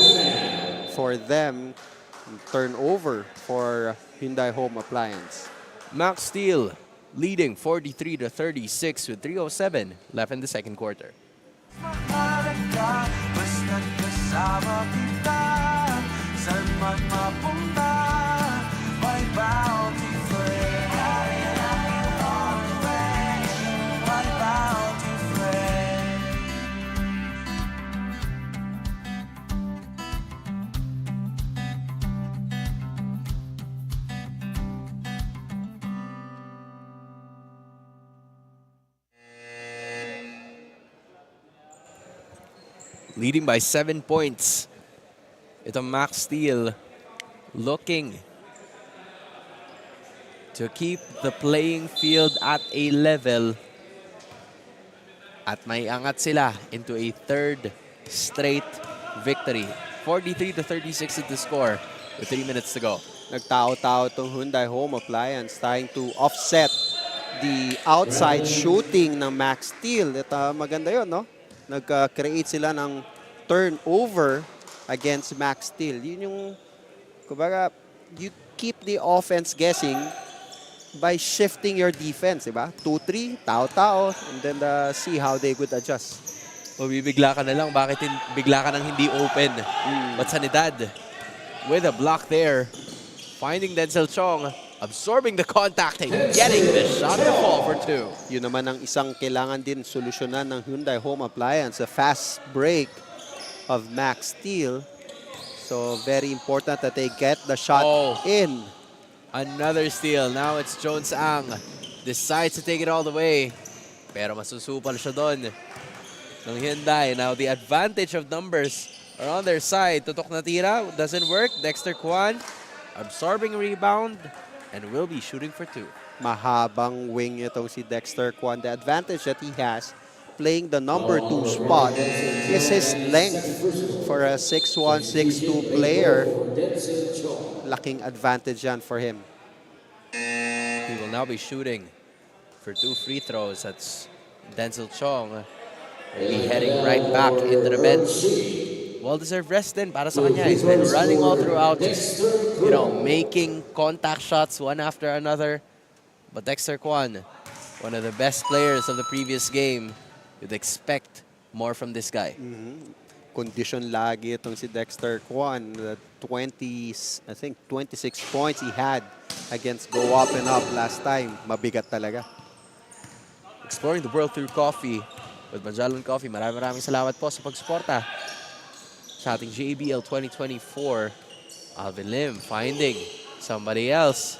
for them. Turnover for Hyundai Home Appliance. Maxsteel leading 43-36 with 3:07 left in the second quarter. Mahal ka, basta't kasama kita. Saan man mapunta, my bounty friend. My bounty friend. Leading by 7 points. Ito Maxsteel looking to keep the playing field at a level. At may angat sila into a third straight victory. 43-36 at the score with 3 minutes to go. Nagtao-tao itong Hyundai Home Appliance trying to offset the outside shooting ng Maxsteel. At maganda yun, no? Nag-create sila ng turnover against Maxsteel. Yun yung, kumbaga, you keep the offense guessing by shifting your defense, diba? 2-3, tao-tao, and then see how they would adjust. Mabibigla ka na lang. Bakit bigla ka nang hindi open? But Sanidad with a block there. Finding Denzel Chong, absorbing the contact and getting the shot to fall for 2. Yun naman ang isang kailangan din solusyonan ng Hyundai Home Appliance, a fast break of Maxsteel. So very important that they get the shot in. Another steal. Now it's Jones Ang. Decides to take it all the way. Pero masusupal siya doon ng Hyundai. Now the advantage of numbers are on their side. Tutok na tira. Doesn't work. Dexter Kwan absorbing rebound and will be shooting for 2. Mahabang wing itong si Dexter Kwan. The advantage that he has playing the number 2 spot is his length. For a 6'1", 6'2" player, laking advantage yan for him. He will now be shooting for 2 free throws. That's Denzel Chong. Will be heading right back into the bench. Well-deserved rest din para sa kanya. He's been running all throughout, just, you know, making contact shots one after another. But Dexter Kwan, one of the best players of the previous game, you'd expect more from this guy. Condition lagi itong si Dexter Kwan. 26 points he had against Go Up and Up last time. Mabigat talaga. Exploring the world through coffee with Magellan Coffee. Maraming salamat po sa pagsuporta sa ating GABL 2024. Alvin Lim finding somebody else.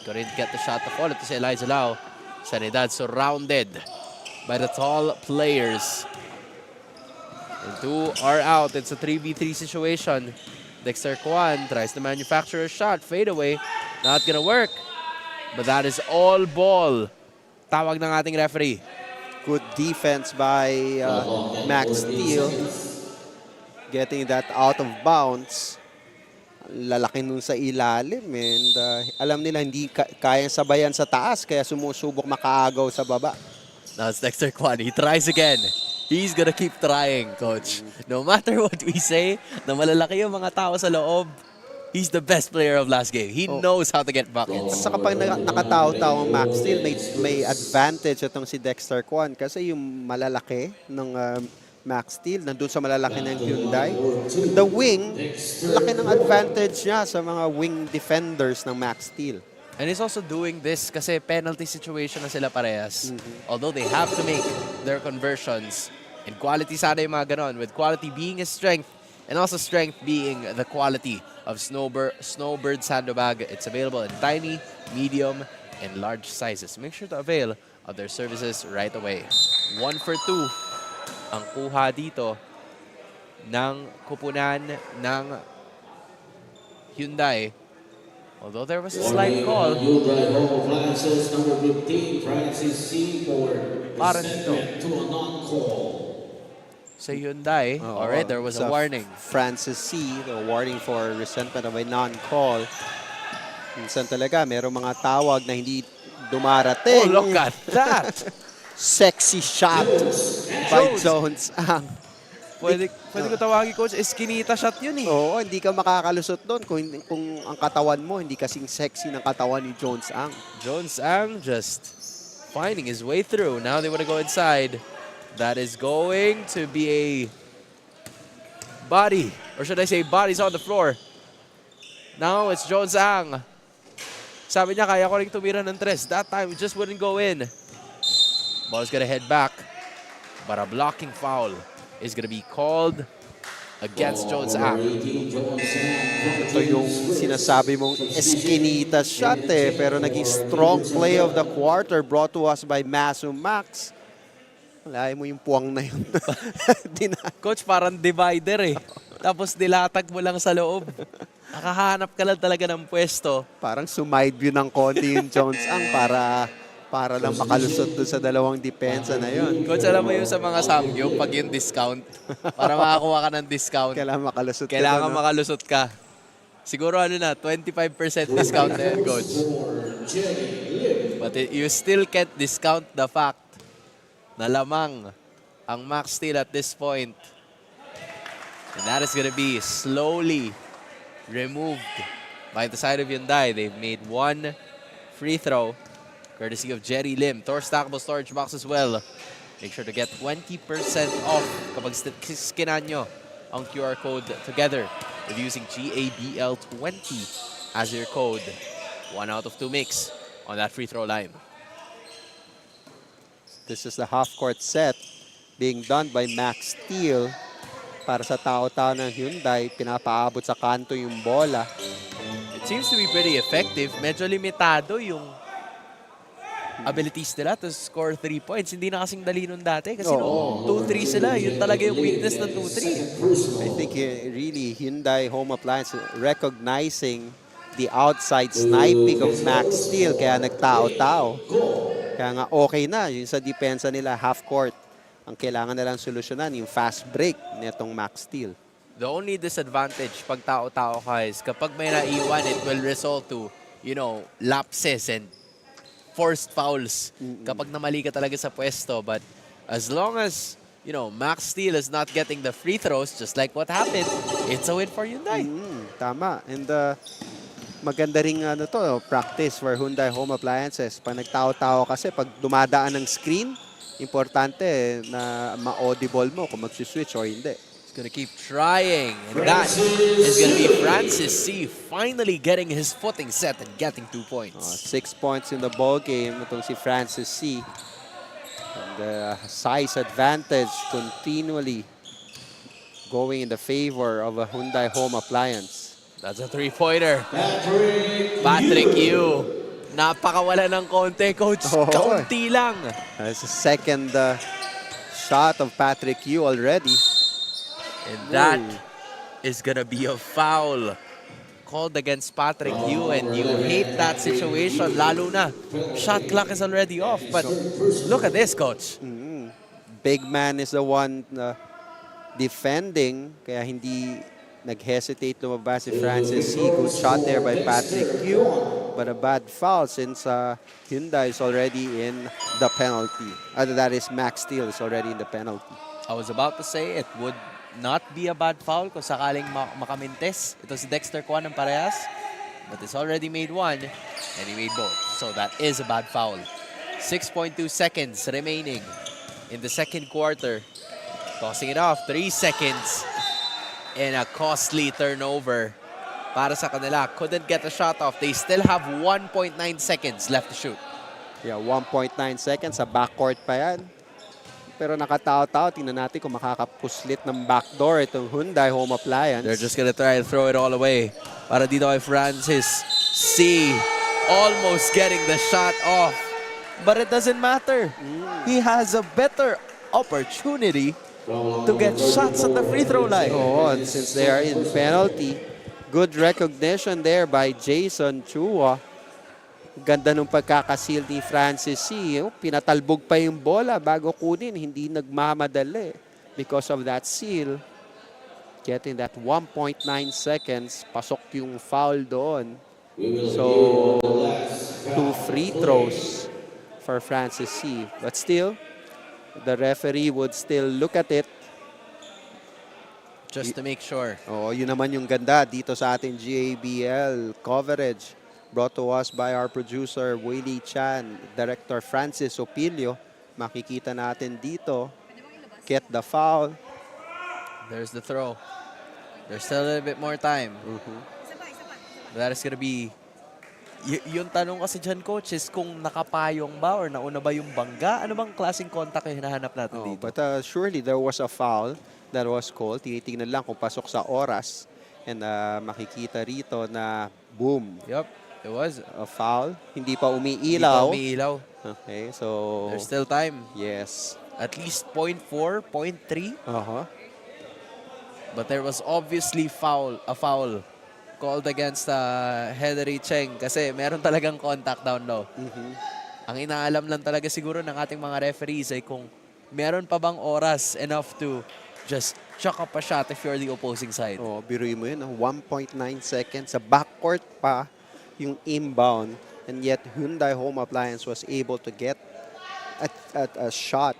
Couldn't get the shot to fall. Ito si Eliza Lau. Sanidad surrounded by the tall players. And 2 are out. It's a 3v3 situation. Dexter Kwan tries to manufacture a shot. Fade away. Not gonna work. But that is all ball. Tawag ng ating referee. Good defense by Maxsteel. Getting that out of bounds. Lalaki nun sa ilalim. And alam nila hindi kayang sabayan sa taas. Kaya sumusubok makaagaw sa baba. Now it's Dexter Kwan. He tries again. He's gonna keep trying, Coach. No matter what we say, na malalaki yung mga tao sa loob, he's the best player of last game. He knows how to get buckets. At saka pag nakataw-taw ang Maxsteel, may advantage itong si Dexter Kwan. Kasi yung malalaki ng Maxsteel, nandun sa malalaki ng Hyundai. The wing, laki ng advantage niya sa mga wing defenders ng Maxsteel. And he's also doing this kasi penalty situation na sila parehas. Although they have to make their conversions. And quality sana yung mga ganon. With quality being his strength and also strength being the quality of Snowbird Sandbag. It's available in tiny, medium, and large sizes. Make sure to avail of their services right away. 1 for 2 ang kuha dito ng kupunan ng Hyundai. Although there was a slight call. Para dito. Sa Hyundai, alright, there was a warning. Francis C, the warning for resentment of a non-call. Minsan talaga, merong mga tawag na hindi dumarating. Oh, look at that! Sexy shot by Jones Ang. Pwede ko tawagin, Coach, eskinita shot yun eh. Oo, hindi ka makakalusot doon kung ang katawan mo hindi kasing sexy ng katawan ni Jones Ang. Jones Ang just finding his way through. Now they want to go inside. That is going to be a body. Or should I say bodies on the floor. Now it's Jones Ang. Sabi niya, kaya ko rin tumira ng tres. That time, it just wouldn't go in. Ball's gonna head back. But a blocking foul is gonna be called against Jones Ang. Ito yung sinasabi mong eskinita shot eh. Pero naging strong play of the quarter brought to us by Masu Max. Wala mo yung puwang na yun. Coach, parang divider eh. Tapos nilatag mo lang sa loob. Nakahanap ka lang talaga ng pwesto. Parang sumide view ng konti yung Jones ang para lang makalusot doon sa dalawang depensa na yon. Coach, alam mo yung sa mga samgyup, pag yung discount, para makakuha ka ng discount, Kailangan makalusot ka. Siguro 25% discount na yun, Coach. But you still can't discount the fact na lamang ang Maxsteel at this point. And that is gonna be slowly removed by the side of Hyundai. They've made one free throw, courtesy of Jerry Lim. Thor stackable storage box as well. Make sure to get 20% off kapag skinan nyo ang QR code together with using GABL 20 as your code. 1 out of 2 mix on that free throw line. This is the half-court set being done by Maxsteel. Para sa tao-tao ng Hyundai, pinapaabot sa kanto yung bola. It seems to be pretty effective. Medyo limitado yung abilities nila to score 3 points. Hindi na kasing dali nun dati kasi 2-3 sila. Yun talaga yung weakness ng 2-3. I think really Hyundai Home Appliance recognizing the outside sniping of Maxsteel kaya nagtao-tao. Kaya nga okay na yun sa depensa nila half-court. Ang kailangan nilang solusyonan, yung fast break nitong Maxsteel. The only disadvantage pag tao-tao ka is kapag may naiwan, it will result to, lapses and forced fouls kapag namali ka talaga sa pwesto. But as long as, Maxsteel is not getting the free throws, just like what happened, it's a win for Hyundai. Tama. And maganda rin practice for Hyundai Home Appliances. Pag nagtao-tao kasi, pag dumadaan ng screen, importante na ma-audible mo kung mag-switch or hindi. He's gonna keep trying. And that is gonna be Francis C. finally getting his footing set and getting 2 points. 6 points in the ball game itong si Francis C. And the size advantage continually going in the favor of a Hyundai Home Appliance. That's a 3-pointer. Patrick Yu. Napakawala ng konti, Coach. Kaunti lang. That's the second shot of Patrick Yu already. And that is gonna be a foul called against Patrick Yu, and you hate that situation, lalo na. Shot clock is already off, but look at this, Coach. Big man is the one defending, kaya hindi nag-hesitate lumabas si Francis C. Good shot there by Patrick Yu. But a bad foul since Hyundai is already in the penalty. That is Maxsteel is already in the penalty. I was about to say it would not be a bad foul kung sakaling makamintes. Ito si Dexter Kwan ng parehas. But he's already made one and he made both. So that is a bad foul. 6.2 seconds remaining in the second quarter. Tossing it off. 3 seconds. And a costly turnover para sa kanila. Couldn't get a shot off. They still have 1.9 seconds left to shoot. Yeah, 1.9 seconds. Sa backcourt pa yan. Pero nakatao-tao. Tingnan natin kung makakapuslit ng backdoor itong Hyundai Home Appliance. They're just gonna try and throw it all away. Para dito kay Francis C. Almost getting the shot off. But it doesn't matter. He has a better opportunity to get shots at the free throw line. And since they are in penalty, good recognition there by Jason Chua. Ganda nung pagkakasil ni Francis C. Pinatalbog pa yung bola bago kunin. Hindi nagmamadali because of that seal. Getting that 1.9 seconds. Pasok yung foul doon. So, 2 free throws for Francis C. But still, the referee would still look at it. Just to make sure. Yun naman yung ganda dito sa ating GABL coverage. Brought to us by our producer, Willie Chan, Director Francis Opilio. Makikita natin dito. Get the foul. There's the throw. There's still a little bit more time. That is gonna be... yung tanong kasi dyan, Coach, is kung nakapayong ba or nauna ba yung bangga? Ano bang klaseng contact yung hinahanap natin dito? But surely there was a foul that was called. Tinitingnan lang kung pasok sa oras. And makikita rito na boom. Yup, it was a foul. Hindi pa umiilaw. Hindi pa umiilaw. Okay, so... There's still time. Yes. At least 0.4, 0.3. Uh-huh. But there was obviously a foul called against Hilary Cheng kasi meron talagang contact down low. Ang inaalam lang talaga siguro ng ating mga referees ay kung meron pa bang oras enough to just chuck up a shot if you're the opposing side. Oh, biruin mo yun, 1.9 seconds. Sa backcourt pa yung inbound. And yet, Hyundai Home Appliance was able to get at a shot.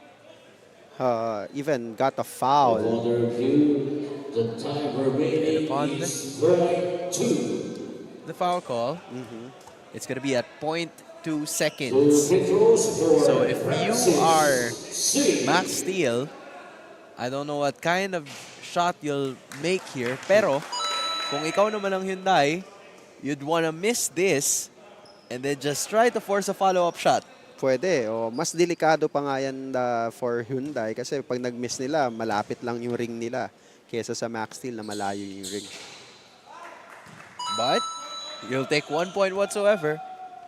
Even got a foul. And upon the foul call, it's going to be at 0.2 seconds. So if you are Maxsteel, I don't know what kind of shot you'll make here. Pero kung ikaw naman ang Hyundai, you'd want to miss this and then just try to force a follow-up shot. Pwede. O, mas delikado pa nga yan for Hyundai kasi pag nag-miss nila, malapit lang yung ring nila kesa sa Maxsteel na malayo yung ring. But you'll take 1 point whatsoever.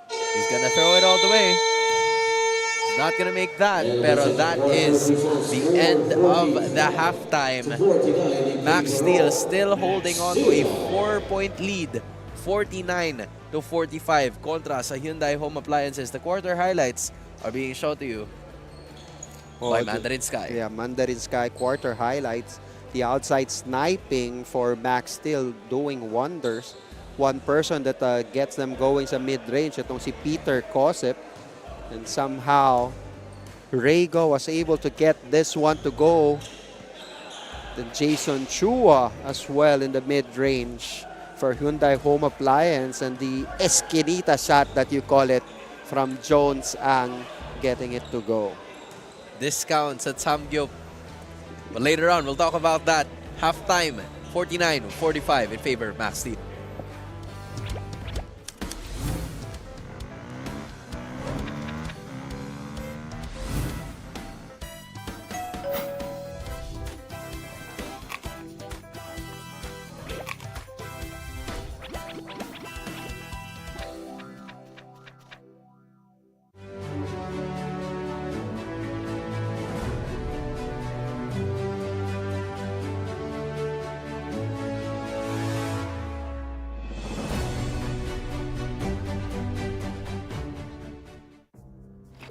He's gonna throw it all the way. He's not gonna make that, pero that is the end of the halftime. Maxsteel still holding on to a 4-point lead, 49-45 kontra sa Hyundai Home Appliances. The quarter highlights are being shown to you by Mandarin Sky. Yeah, Mandarin Sky quarter highlights. The outside sniping for Maxsteel doing wonders. One person that gets them going sa mid-range, itong si Peter Kosip. And somehow, Rego was able to get this one to go. Then Jason Chua as well in the mid-range for Hyundai Home Appliance. And the esquinita shot that you call it from Jones Ang getting it to go. Discounts at Samgyup. But later on, we'll talk about that. Halftime, 49-45 in favor of Maxsteel.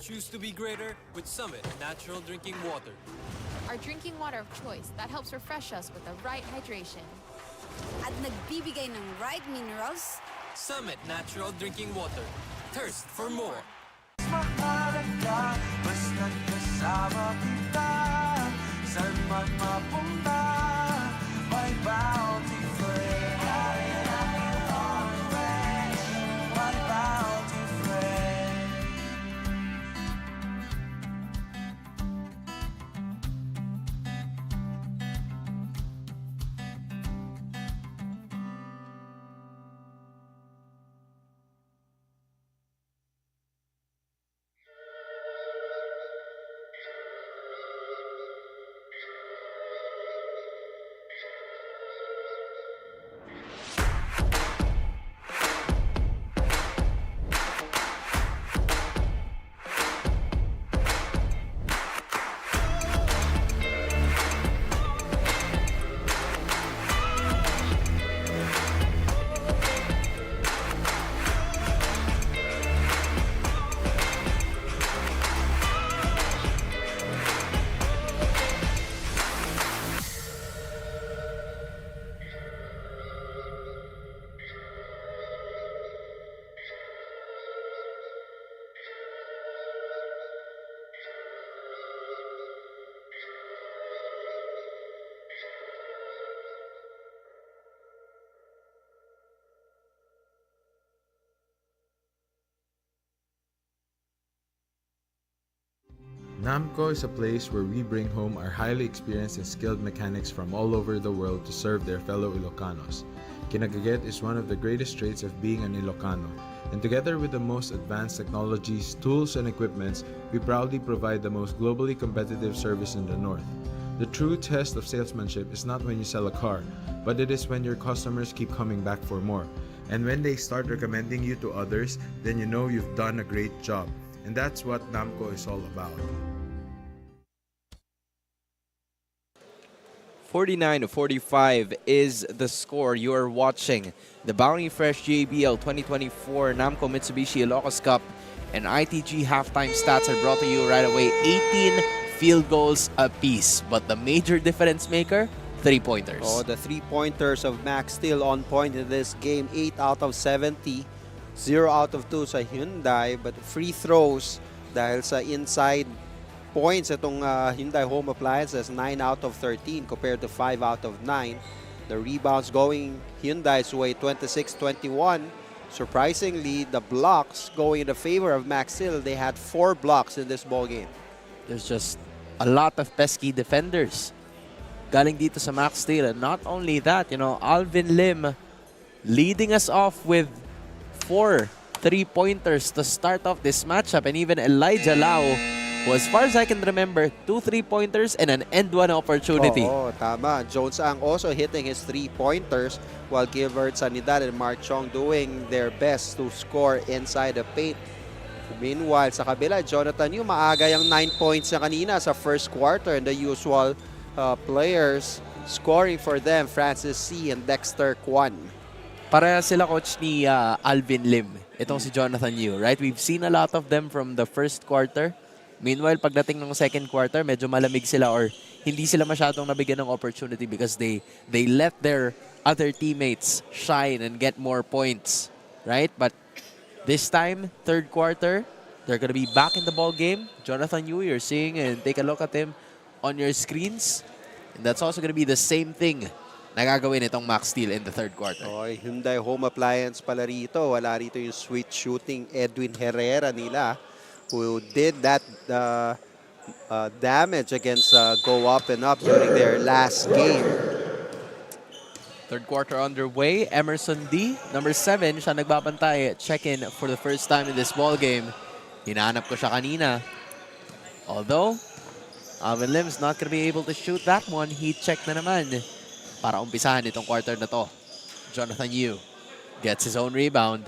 Choose to be greater with Summit Natural Drinking Water. Our drinking water of choice that helps refresh us with the right hydration. At nagbibigay ng right minerals. Summit Natural Drinking Water. Thirst for more. Mahalaga, basta't kasama kita. Saan man mapunta, may bounty friend. My bounty friend. Namco is a place where we bring home our highly experienced and skilled mechanics from all over the world to serve their fellow Ilocanos. Kinagaget is one of the greatest traits of being an Ilocano, and together with the most advanced technologies, tools, and equipments, we proudly provide the most globally competitive service in the North. The true test of salesmanship is not when you sell a car, but it is when your customers keep coming back for more. And when they start recommending you to others, then you know you've done a great job. And that's what Namco is all about. 49-45 is the score. You are watching the Bounty Fresh GABL 2024 Namco Mitsubishi Ilocos Cup, and ITG halftime stats are brought to you right away. 18 field goals apiece, but the major difference maker, 3-pointers. Oh, the 3-pointers of Maxsteel on point in this game. 8 out of 70, 0 out of 2 sa Hyundai, but free throws dahil sa inside points itong Hyundai Home Appliances, 9 out of 13 compared to 5 out of 9. The rebounds going Hyundai's way, 26-21. Surprisingly, the blocks going in the favor of Maxsteel. They had 4 blocks in this ball game. There's just a lot of pesky defenders galing dito sa Maxsteel. And not only that, you know, Alvin Lim leading us off with 4 3-pointers to start off this matchup. And even Elijah Lau, who, as far as I can remember, 2 3-pointers and an end-one opportunity. Oo, tama. Jones Ang also hitting his 3-pointers, while Gilbert Sanidad and Mark Chong doing their best to score inside the paint. Meanwhile, sa kabila, Jonathan Yu, maaga yung 9 points na kanina sa first quarter, and the usual players scoring for them, Francis C. and Dexter Kwan. Para sila coach ni Alvin Lim, itong si Jonathan Yu, right? We've seen a lot of them from the first quarter. Meanwhile, pagdating ng second quarter, medyo malamig sila or hindi sila masyadong nabigyan ng opportunity because they let their other teammates shine and get more points, right? But this time, third quarter, they're gonna be back in the ball game. Jonathan Yu, you're seeing, and take a look at him on your screens. And that's also gonna be the same thing na gagawin itong Maxsteel in the third quarter. Oh, Hyundai Home Appliance pala rito. Wala rito yung sweet shooting Edwin Herrera nila, who did that damage against Go Up and Up during their last game. Third quarter underway. Emerson D, number 7, siya nagbabantay. Check-in for the first time in this ball game. Hinahanap ko siya kanina. Although, Alvin Lim's not gonna be able to shoot that one. He checked na naman para umpisahan itong quarter na to. Jonathan Yu gets his own rebound.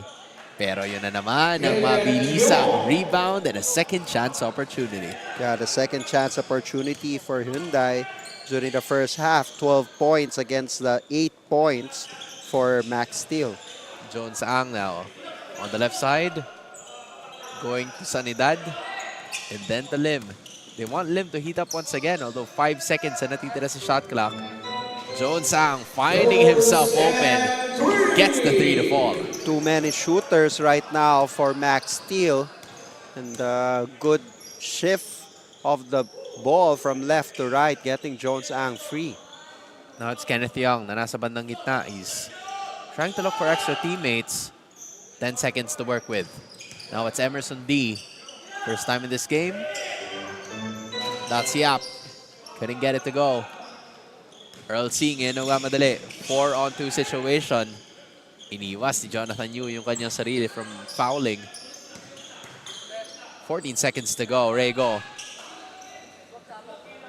Pero yun na naman ang mabilisang rebound and a second chance opportunity. Yeah, the second chance opportunity for Hyundai during the first half. 12 points against the 8 points for Maxsteel. Jones Ang now on the left side. Going to Sanidad and then to Lim. They want Lim to heat up once again, although 5 seconds na natitira sa shot clock. Jones Ang finding himself open. Gets the 3 to fall. Too many shooters right now for Maxsteel. And good shift of the ball from left to right, getting Jones Ang free. Now it's Kenneth Young na nasa bandang gitna. He's trying to look for extra teammates. 10 seconds to work with. Now it's Emerson D. First time in this game. That's Yap. Couldn't get it to go. Earl Singh, madali. 4-on-2 situation. Iniwas ni Jonathan Yu yung kanyang sarili from fouling. 14 seconds to go. Rego.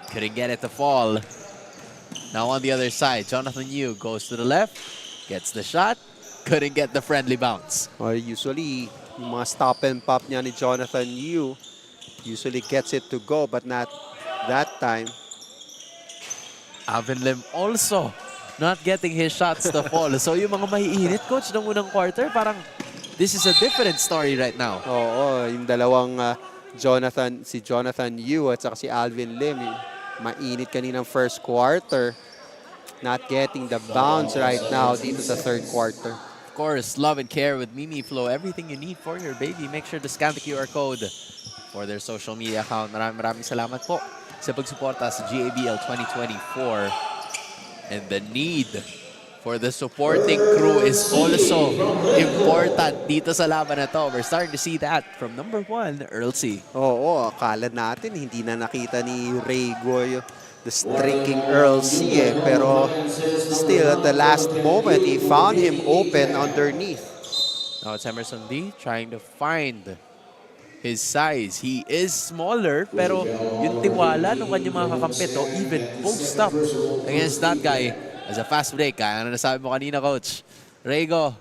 Couldn't get it to fall. Now on the other side, Jonathan Yu goes to the left. Gets the shot. Couldn't get the friendly bounce. Well, usually, yung mga stop and pop niya ni Jonathan Yu usually gets it to go, but not that time. Alvin Lim also not getting his shots to fall. So yung mga maiinit, coach, ng unang quarter, parang this is a different story right now. Oo, yung dalawang si Jonathan Yu at saka si Alvin Lim, mainit kaninang first quarter. Not getting the bounce right now dito sa third quarter. Of course, love and care with Mimi Flow. Everything you need for your baby. Make sure to scan the QR code for their social media account. Maraming salamat po sa pagsuporta sa GABL 2024. And the need for the supporting crew is also important dito sa laban na to. We're starting to see that from number 1, Earl C. Oo, akala natin hindi na nakita ni Ray Goy the streaking Earl C. Pero still at the last moment, he found him open underneath. Now it's Emerson D trying to find his size. He is smaller, pero yung tiwala ng kanyang mga kakampi to, even post up against that guy as a fast break. Kaya na nasabi mo kanina, coach. Rego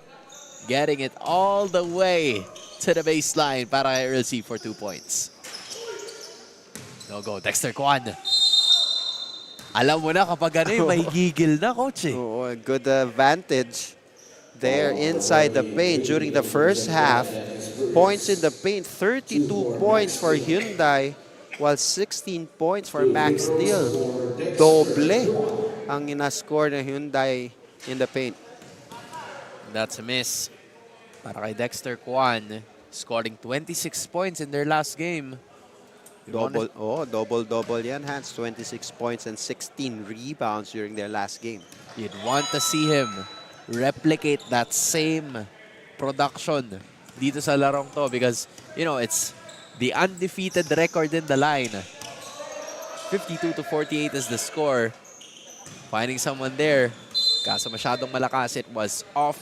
getting it all the way to the baseline para kay Earl C for 2 points. No go. Dexter Kwan. Alam mo na kapag ano may gigil na, coach. Oo, good advantage there inside the paint during the first half. Points in the paint, 32 points for Hyundai, while 16 points for Maxsteel. Doble ang inascore ng Hyundai in the paint. That's a miss para kay Dexter Kwan, scoring 26 points in their last game. Double yan, Hans. 26 points and 16 rebounds during their last game. You'd want to see him replicate that same production dito sa larong to because, you know, it's the undefeated record in the line. 52-48 is the score. Finding someone there. Kaso masyadong malakas. It was off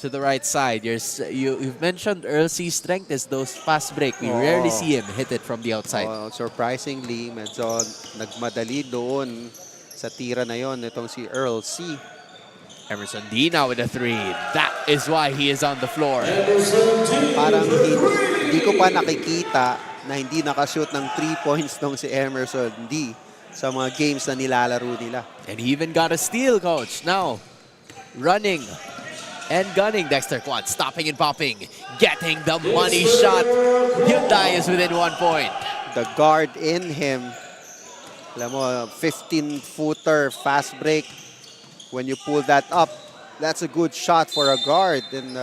to the right side. You've mentioned Earl C's strength is those fast break. We rarely see him hit it from the outside. Surprisingly, medyo nagmadali doon sa tira na yon itong si Earl C. Emerson D now with a three. That is why he is on the floor. Parang hindi ko pa nakikita na hindi nakashoot ng 3 points tong si Emerson D sa mga games na nilalaro nila. And he even got a steal, coach. Now, running and gunning. Dexter Kwan stopping and popping. Getting the money shot. Hyundai is within 1 point. The guard in him. Alam mo, 15-footer fast break. When you pull that up, that's a good shot for a guard. And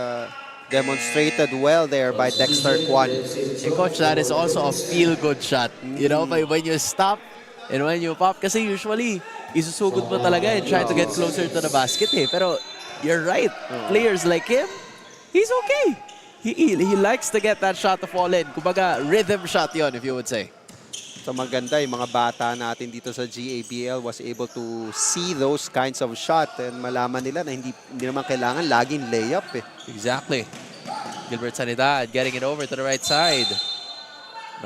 demonstrated well there by Dexter Kwan. And coach, that is also a feel-good shot. You know, when you stop and when you pop. Kasi usually, isusugod mo talaga and try to get closer to the basket. Pero you're right. Players like him, he's okay. He likes to get that shot to fall in. Kumbaga, rhythm shot yon, if you would say. So maganda yung mga bata natin dito sa GABL was able to see those kinds of shot and malaman nila na hindi naman kailangan laging layup eh. Exactly. Gilbert Sanidad getting it over to the right side.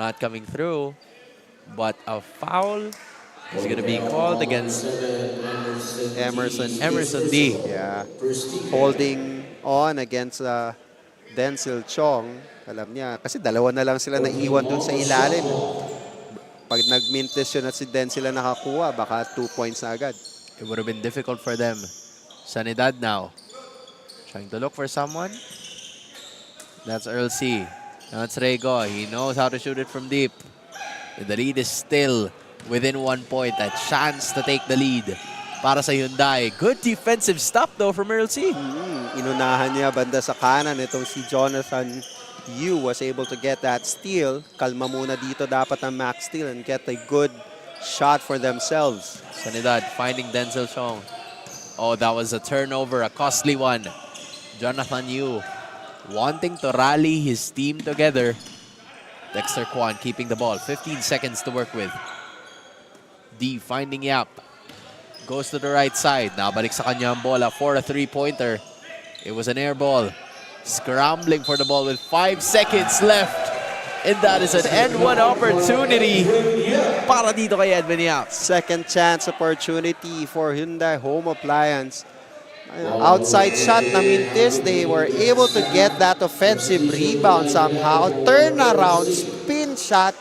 Not coming through. But a foul is going to be called against Emerson D. Yeah. Holding on against Denzel Chong. Alam niya, kasi dalawa na lang sila naiwan dun sa ilalim. Pag nag-mintis yun at si Denzel na nakakuha, baka 2 points na agad. It would have been difficult for them. Sanidad now. Trying to look for someone. That's Earl C. Now it's Rego. He knows how to shoot it from deep. The lead is still within 1 point. A chance to take the lead para sa Hyundai. Good defensive stop though from Earl C. Inunahan niya banda sa kanan. Itong si Jonathan Yu was able to get that steal. Kalma muna dito dapat ang Maxsteel and get a good shot for themselves. Sanidad finding Denzel Chong. Oh, that was a turnover, a costly one. Jonathan Yu wanting to rally his team together. Dexter Kwan keeping the ball. 15 seconds to work with. D finding Yap. Goes to the right side. Nabalik sa kanya ang bola for a three-pointer. It was an air ball. Scrambling for the ball with 5 seconds left. And that is an N1 opportunity para dito kay Edwin Yap. Second chance opportunity for Hyundai Home Appliance. Outside shot na mintis. They were able to get that offensive rebound somehow. Turnaround, spin shot.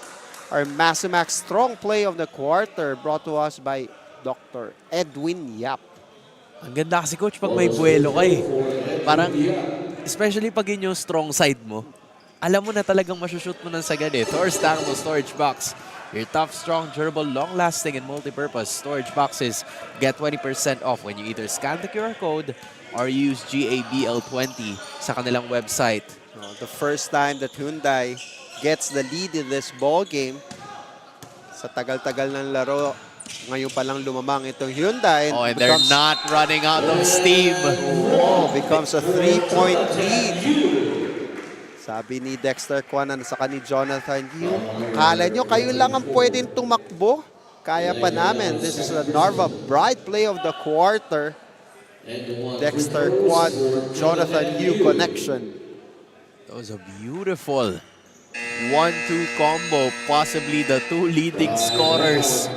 Our Maximax strong play of the quarter brought to us by Dr. Edwin Yap. Ang ganda kasi coach pag may buwelo ka eh. Parang, especially pag yun yung strong side mo, alam mo na talagang masushoot mo ng sagad eh. Thor Stangmo Storage Box. Your tough, strong, durable, long-lasting, and multi-purpose storage boxes get 20% off when you either scan the QR code or use GABL20 sa kanilang website. The first time that Hyundai gets the lead in this ball game, sa tagal-tagal ng laro, ngayon pa lang lumamang itong Hyundai. Oh, and they're not running out of steam. Oh, becomes a 3-point lead. Sabi ni Dexter Kwan at saka ni Jonathan Yu, kala nyo kayo lang ang pwedeng tumakbo? Kaya pa namin. This is a Narva bright play of the quarter. Dexter Kwan, Jonathan Yu connection. That was a beautiful 1-2 combo, possibly the two leading scorers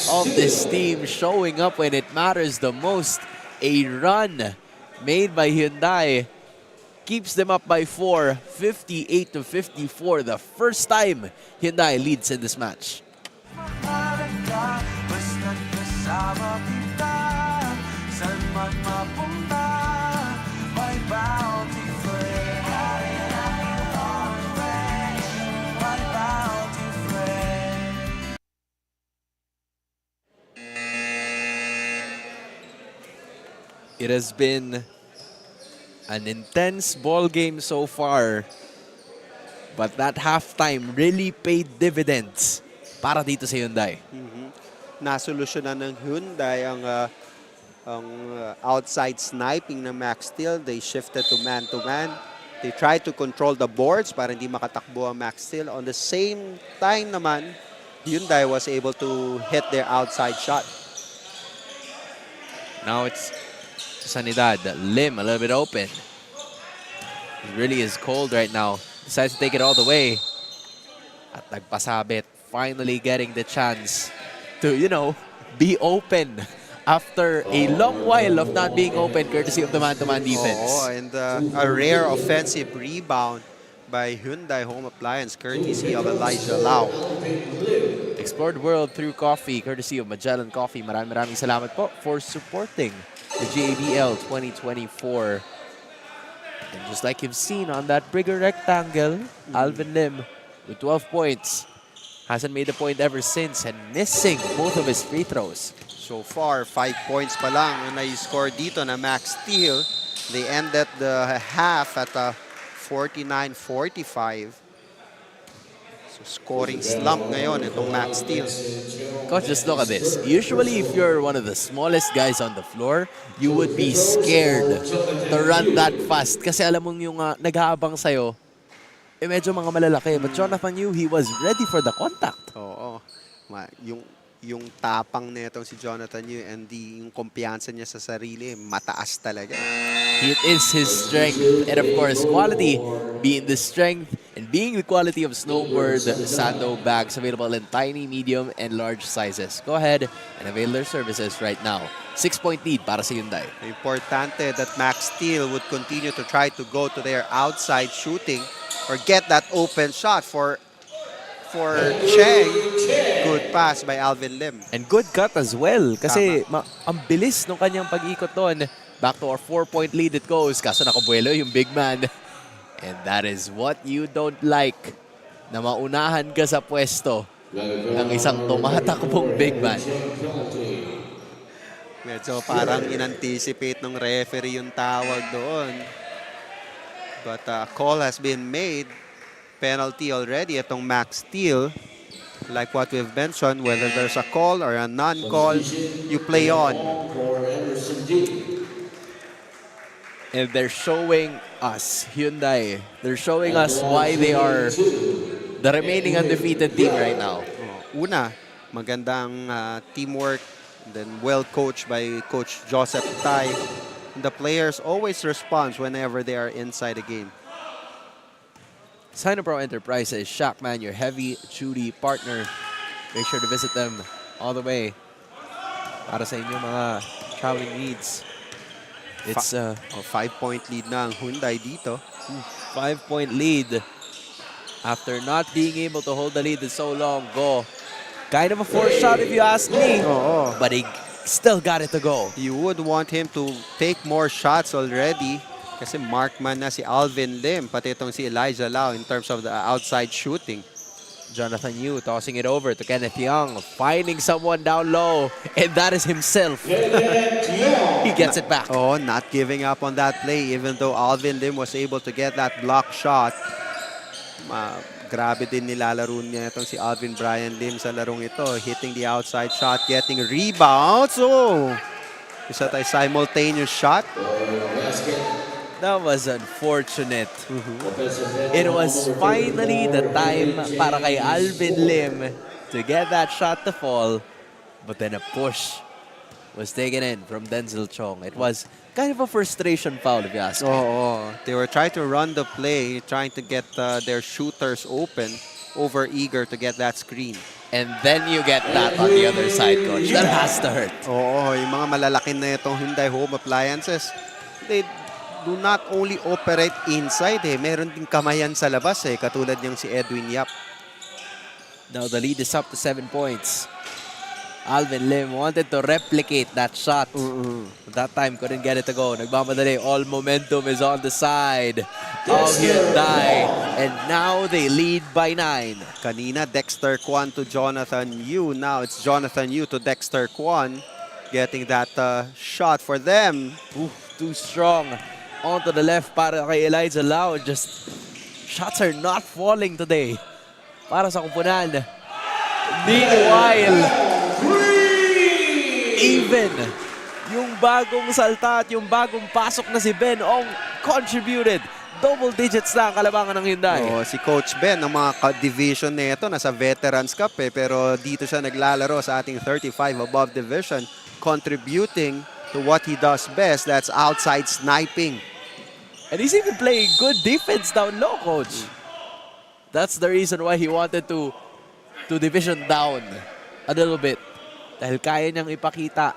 of this team showing up when it matters the most. A run made by Hyundai keeps them up by 4, 58-54. The first time Hyundai leads in this match. Mahalaga, basta't kasama kasama kita. San man mapunta, my bounty friend. My bounty friend. It has been an intense ball game so far. But that halftime really paid dividends para dito sa Hyundai. Nasolusyonan ng Hyundai ang outside sniping ng Maxsteel. They shifted to man-to-man. They tried to control the boards para hindi makatakbo ang Maxsteel. On the same time naman, Hyundai was able to hit their outside shot. Now it's Sanidad. Lim a little bit open. It really is cold right now. Decides to take it all the way. At nagpasabit. Finally getting the chance to, be open after a long while of not being open courtesy of the man-to-man defense. And a rare offensive rebound by Hyundai Home Appliance courtesy of Elijah Lau. Explore the world through coffee courtesy of Magellan Coffee. Maraming salamat po for supporting the GABL 2024. And just like you've seen on that bigger rectangle, Alvin Lim with 12 points. Hasn't made a point ever since and missing both of his free throws. So far, 5 points pa lang ang na-score dito na Maxsteel. They ended the half at 49-45. So scoring slump ngayon itong Maxsteel. Coach, just look at this. Usually, if you're one of the smallest guys on the floor, you would be scared to run that fast. Kasi alam mong yung nag-aabang sa'yo, medyo mga malalaki. But Jonathan Yu, he was ready for the contact. Oo. Yung tapang nitong si Jonathan Yu and yung kumpiyansa niya sa sarili, mataas talaga. It is his strength. And of course, quality being the strength and being the quality of Snowbird Sando bags available in tiny, medium, and large sizes. Go ahead and avail their services right now. 6-point lead para sa Hyundai. Importante that Maxsteel would continue to try to go to their outside shooting or get that open shot for Cheng. Good pass by Alvin Lim. And good cut as well. Kasi ang bilis ng kanyang pag-ikot doon. Back to our 4-point lead it goes. Kaso nakabuelo yung big man. And that is what you don't like. Na maunahan ka sa pwesto ng isang tumatakbong big man. Medyo parang in-anticipate ng referee yung tawag doon. But a call has been made. Penalty already itong Maxsteel. Like what we've mentioned, whether there's a call or a non-call, you play on. And they're showing us, Hyundai, they're showing us why they are the remaining undefeated team right now. Una, magandang teamwork, then well coached by Coach Joseph Tai. The players always respond whenever they are inside the game. Sinopro Enterprises, Shackman, your heavy-duty partner. Make sure to visit them all the way para sa inyong mga traveling needs. It's a 5-point lead na ang Hyundai dito. 5-point lead after not being able to hold the lead in so long. Go. Kind of a forced shot if you ask me. But he still got it to go. You would want him to take more shots already. Kasi markman na si Alvin Lim, pati itong si Elijah Lau in terms of the outside shooting. Jonathan Yu tossing it over to Kenneth Young, finding someone down low, and that is himself. He gets it back. Not giving up on that play, even though Alvin Lim was able to get that block shot. Grabe din nilalaro niya itong si Alvin Brian Lim sa larong ito, hitting the outside shot, getting rebounds. Is that a simultaneous shot? That was unfortunate. It was finally the time para kay Alvin Lim to get that shot to fall. But then a push was taken in from Denzel Chong. It was kind of a frustration foul, if you ask me. They were trying to run the play, trying to get their shooters open, over eager to get that screen. And then you get that on the other side, Coach. That has to hurt. Yung mga malalaki na itong Hyundai Home Appliances, they do not only operate inside, meron din kamayan sa labas, katulad niyang si Edwin Yap. Now the lead is up to 7 points. Alvin Lim wanted to replicate that shot. But that time, couldn't get it to go. Nagmamadali. All momentum is on the side of Hyundai. And now they lead by 9. Kanina, Dexter Kwan to Jonathan Yu. Now it's Jonathan Yu to Dexter Kwan. Getting that shot for them. Ooh, too strong. Onto the left para kay Elijah Lau. Just shots are not falling today para sa kupunan. Meanwhile, even yung bagong salta at yung bagong pasok na si Ben Ong contributed. Double digits na ang kalabangan ng Hyundai. Oh, si Coach Ben, ang mga division nito, nasa Veterans Cup pero dito siya naglalaro sa ating 35 above division, contributing to what he does best, that's outside sniping. And he's even playing good defense down low, Coach. That's the reason why he wanted to division down a little bit. Dahil kaya niyang ipakita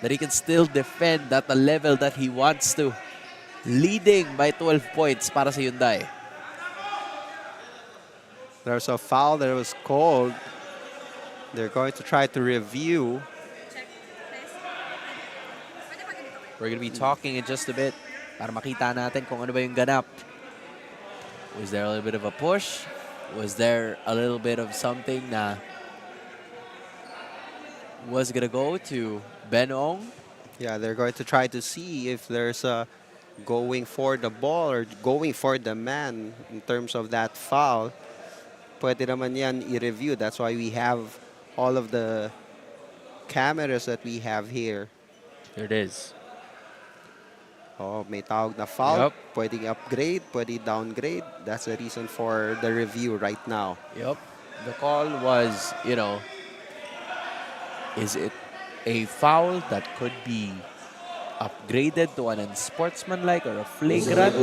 that he can still defend at the level that he wants to. Leading by 12 points para sa Hyundai. There's a foul that was called. They're going to try to review. We're going to be talking in just a bit para makita natin kung ano ba yung ganap. Was there a little bit of a push? Was there a little bit of something na was going to go to Ben Ong? Yeah, they're going to try to see if there's a going for the ball or going for the man in terms of that foul. Pwede naman yan i-review. That's why we have all of the cameras that we have here. There it is. Oh, may tawag na foul. Yep. Pwedeng upgrade, pwede downgrade. That's the reason for the review right now. Yep. The call was, you know, is it a foul that could be upgraded to an unsportsmanlike or a flagrant?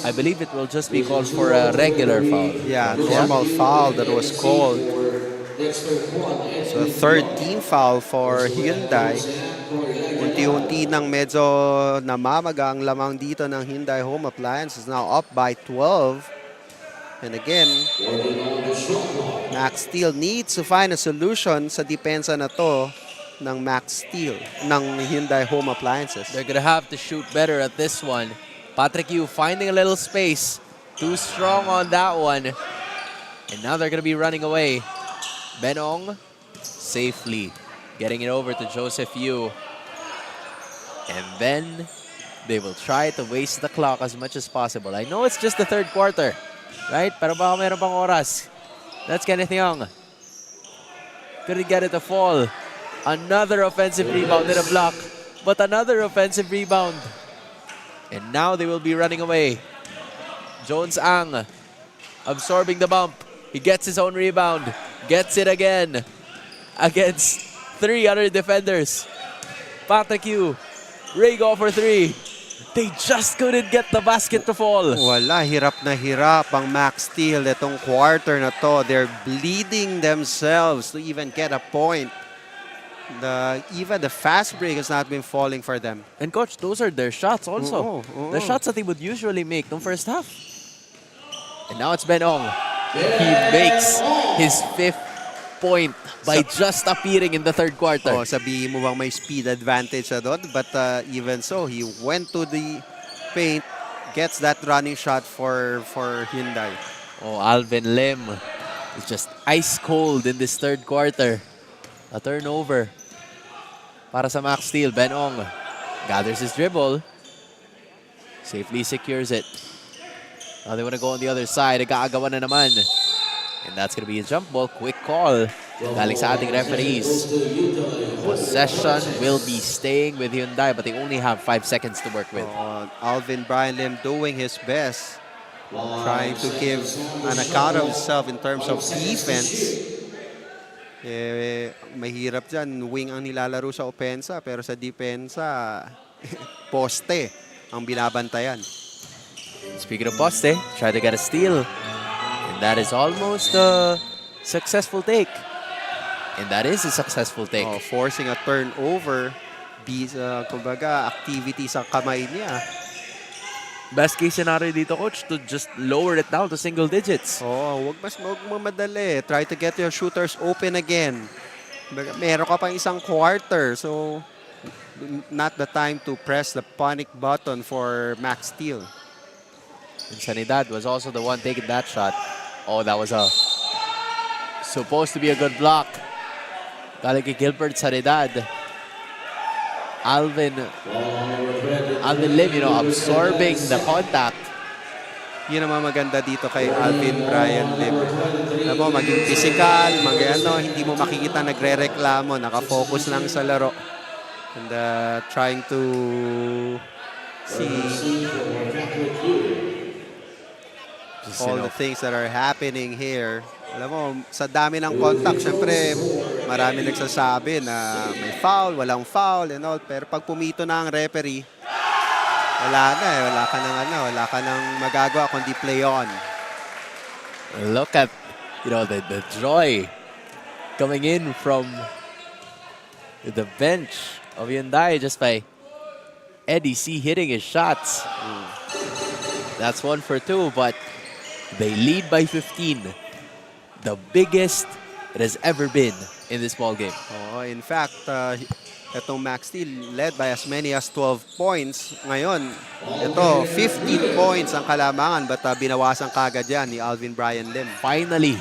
I believe it will just be called for a regular foul. Yeah, normal foul that was called. So third team foul for Hyundai. Unti-unti nang medyo namamaga ang lamang dito ng Hyundai Home Appliances, now up by 12. And again, Maxsteel needs to find a solution sa depensa na to ng Maxsteel, ng Hyundai Home Appliances. They're going to have to shoot better at this one. Patrick Yu finding a little space. Too strong on that one. And now they're going to be running away. Ben Ong safely getting it over to Joseph Yu. And then they will try to waste the clock as much as possible. I know it's just the third quarter, right? Pero baka meron pang oras. That's Kenneth Young. Couldn't get it to fall. Another offensive rebound in a block. But another offensive rebound. And now they will be running away. Jones Ang absorbing the bump. He gets his own rebound. Gets it again against 3 other defenders. Patrick Yu, Ray go for 3. They just couldn't get the basket to fall. Wala, hirap na hirap ang Maxsteel itong quarter na to. They're bleeding themselves to even get a point. Even the fast break has not been falling for them. And coach, those are their shots also. The shots that they would usually make in the first half. And now it's Ben Ong. He makes his 5th point by just appearing in the third quarter. Oh, sabihin mo bang may speed advantage na doon? But even so, he went to the paint, gets that running shot for Hyundai. Oh, Alvin Lim is just ice cold in this third quarter. A turnover para sa Maxsteel. Ben Ong gathers his dribble. Safely secures it. Now they want to go on the other side. Nag-aagawan na naman. And that's going to be a jump ball. Quick call. Galing sa ating referees. Possession will be staying with Hyundai, but they only have 5 seconds to work with. Alvin Brian Lim doing his best. Trying to give an account of himself in terms of defense. Mahirap dyan. Wing ang nilalaro sa opensa, pero sa depensa, poste ang binabantayan. Speaking of poste, try to get a steal. And that is almost a successful take. And that is a successful take. Oh, forcing a turnover. Kumbaga, activity sa kamay niya. Best case scenario dito, coach, to just lower it down to single digits. Wag mamadali. Try to get your shooters open again. Meron ka pang isang quarter, so not the time to press the panic button for Maxsteel. And Sanidad was also the one taking that shot. Oh, that was supposed to be a good block. Galing kay Gilbert Sanidad. Alvin Lim, absorbing the contact. Yun naman maganda dito kay Alvin Brian Lim. Alam mo, maging physical, hindi mo makikita nagre-reklamo, nakafocus lang sa laro. And trying to see all the things that are happening here. Alam mo, sa dami ng contact, syempre, marami nagsasabi na may foul, walang foul, and all. Pero pag pumito na ang referee, wala na eh. Wala ka nang magagawa kundi play on. Look at, the joy coming in from the bench of Hyundai just by Eddie C hitting his shots. That's 1 for 2, but they lead by 15. The biggest it has ever been in this ball game. In fact, itong Maxsteel led by as many as 12 points. Ngayon, ito, 15 points ang kalamangan, but binawasan kagad yan ni Alvin Brian Lim. Finally,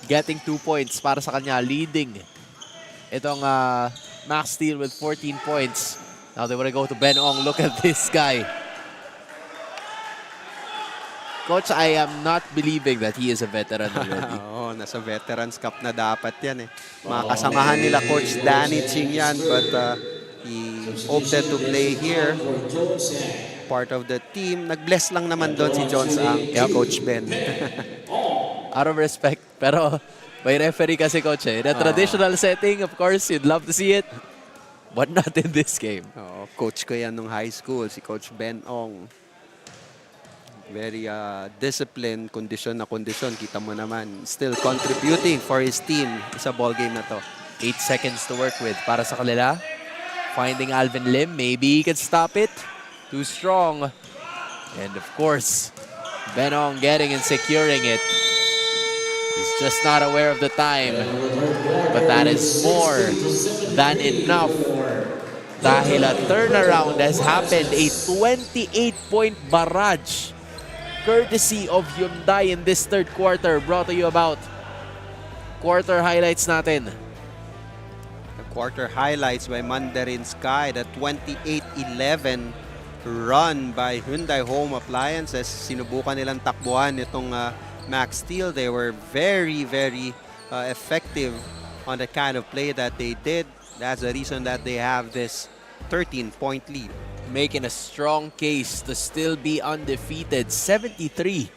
getting 2 points para sa kanya, leading itong Maxsteel with 14 points. Now they want to go to Ben Ong. Look at this guy. Coach, I am not believing that he is a veteran already. Nasa Veterans Cup na dapat yan eh. Mga kasamahan nila Coach Danny Ching yan, but he opted to play here. Part of the team. Nag-bless lang naman doon si Jones ang Coach Ben. Out of respect, pero by referee kasi, Coach. In a traditional setting, of course, you'd love to see it, but not in this game. Coach ko yan nung high school, si Coach Ben Ong. Very disciplined, condition na condition. Kita mo naman, still contributing for his team sa ball game na to. 8 seconds to work with para sa kanila. Finding Alvin Lim, maybe he can stop it. Too strong. And of course, Benong getting and securing it. He's just not aware of the time. But that is more than enough. Dahil a turnaround has happened, a 28-point barrage courtesy of Hyundai in this third quarter, brought to you about quarter highlights natin. The quarter highlights by Mandarin Sky, the 28-11 run by Hyundai Home Appliances. Sinubukan nilang takbuhan itong Maxsteel. They were very, very effective on the kind of play that they did. That's the reason that they have this 13-point lead. Making a strong case to still be undefeated. 73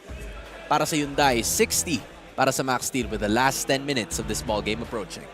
para sa Hyundai, 60 para sa Maxsteel with the last 10 minutes of this ball game approaching.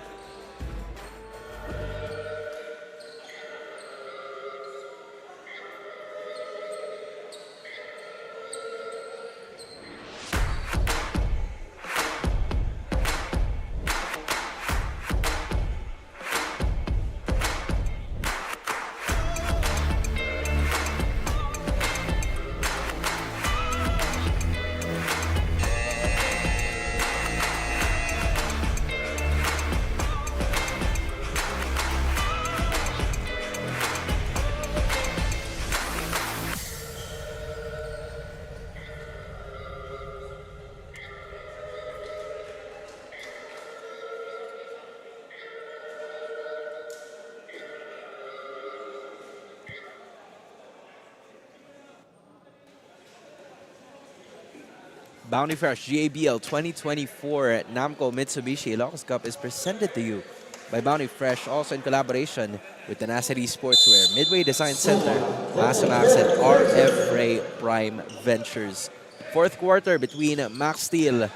Bounty Fresh GABL 2024 Namco Mitsubishi Ilocos Cup is presented to you by Bounty Fresh, also in collaboration with Tenacity Sportswear, Midway Design Center, Maximax, and RF Ray Prime Ventures. Fourth quarter between Maxsteel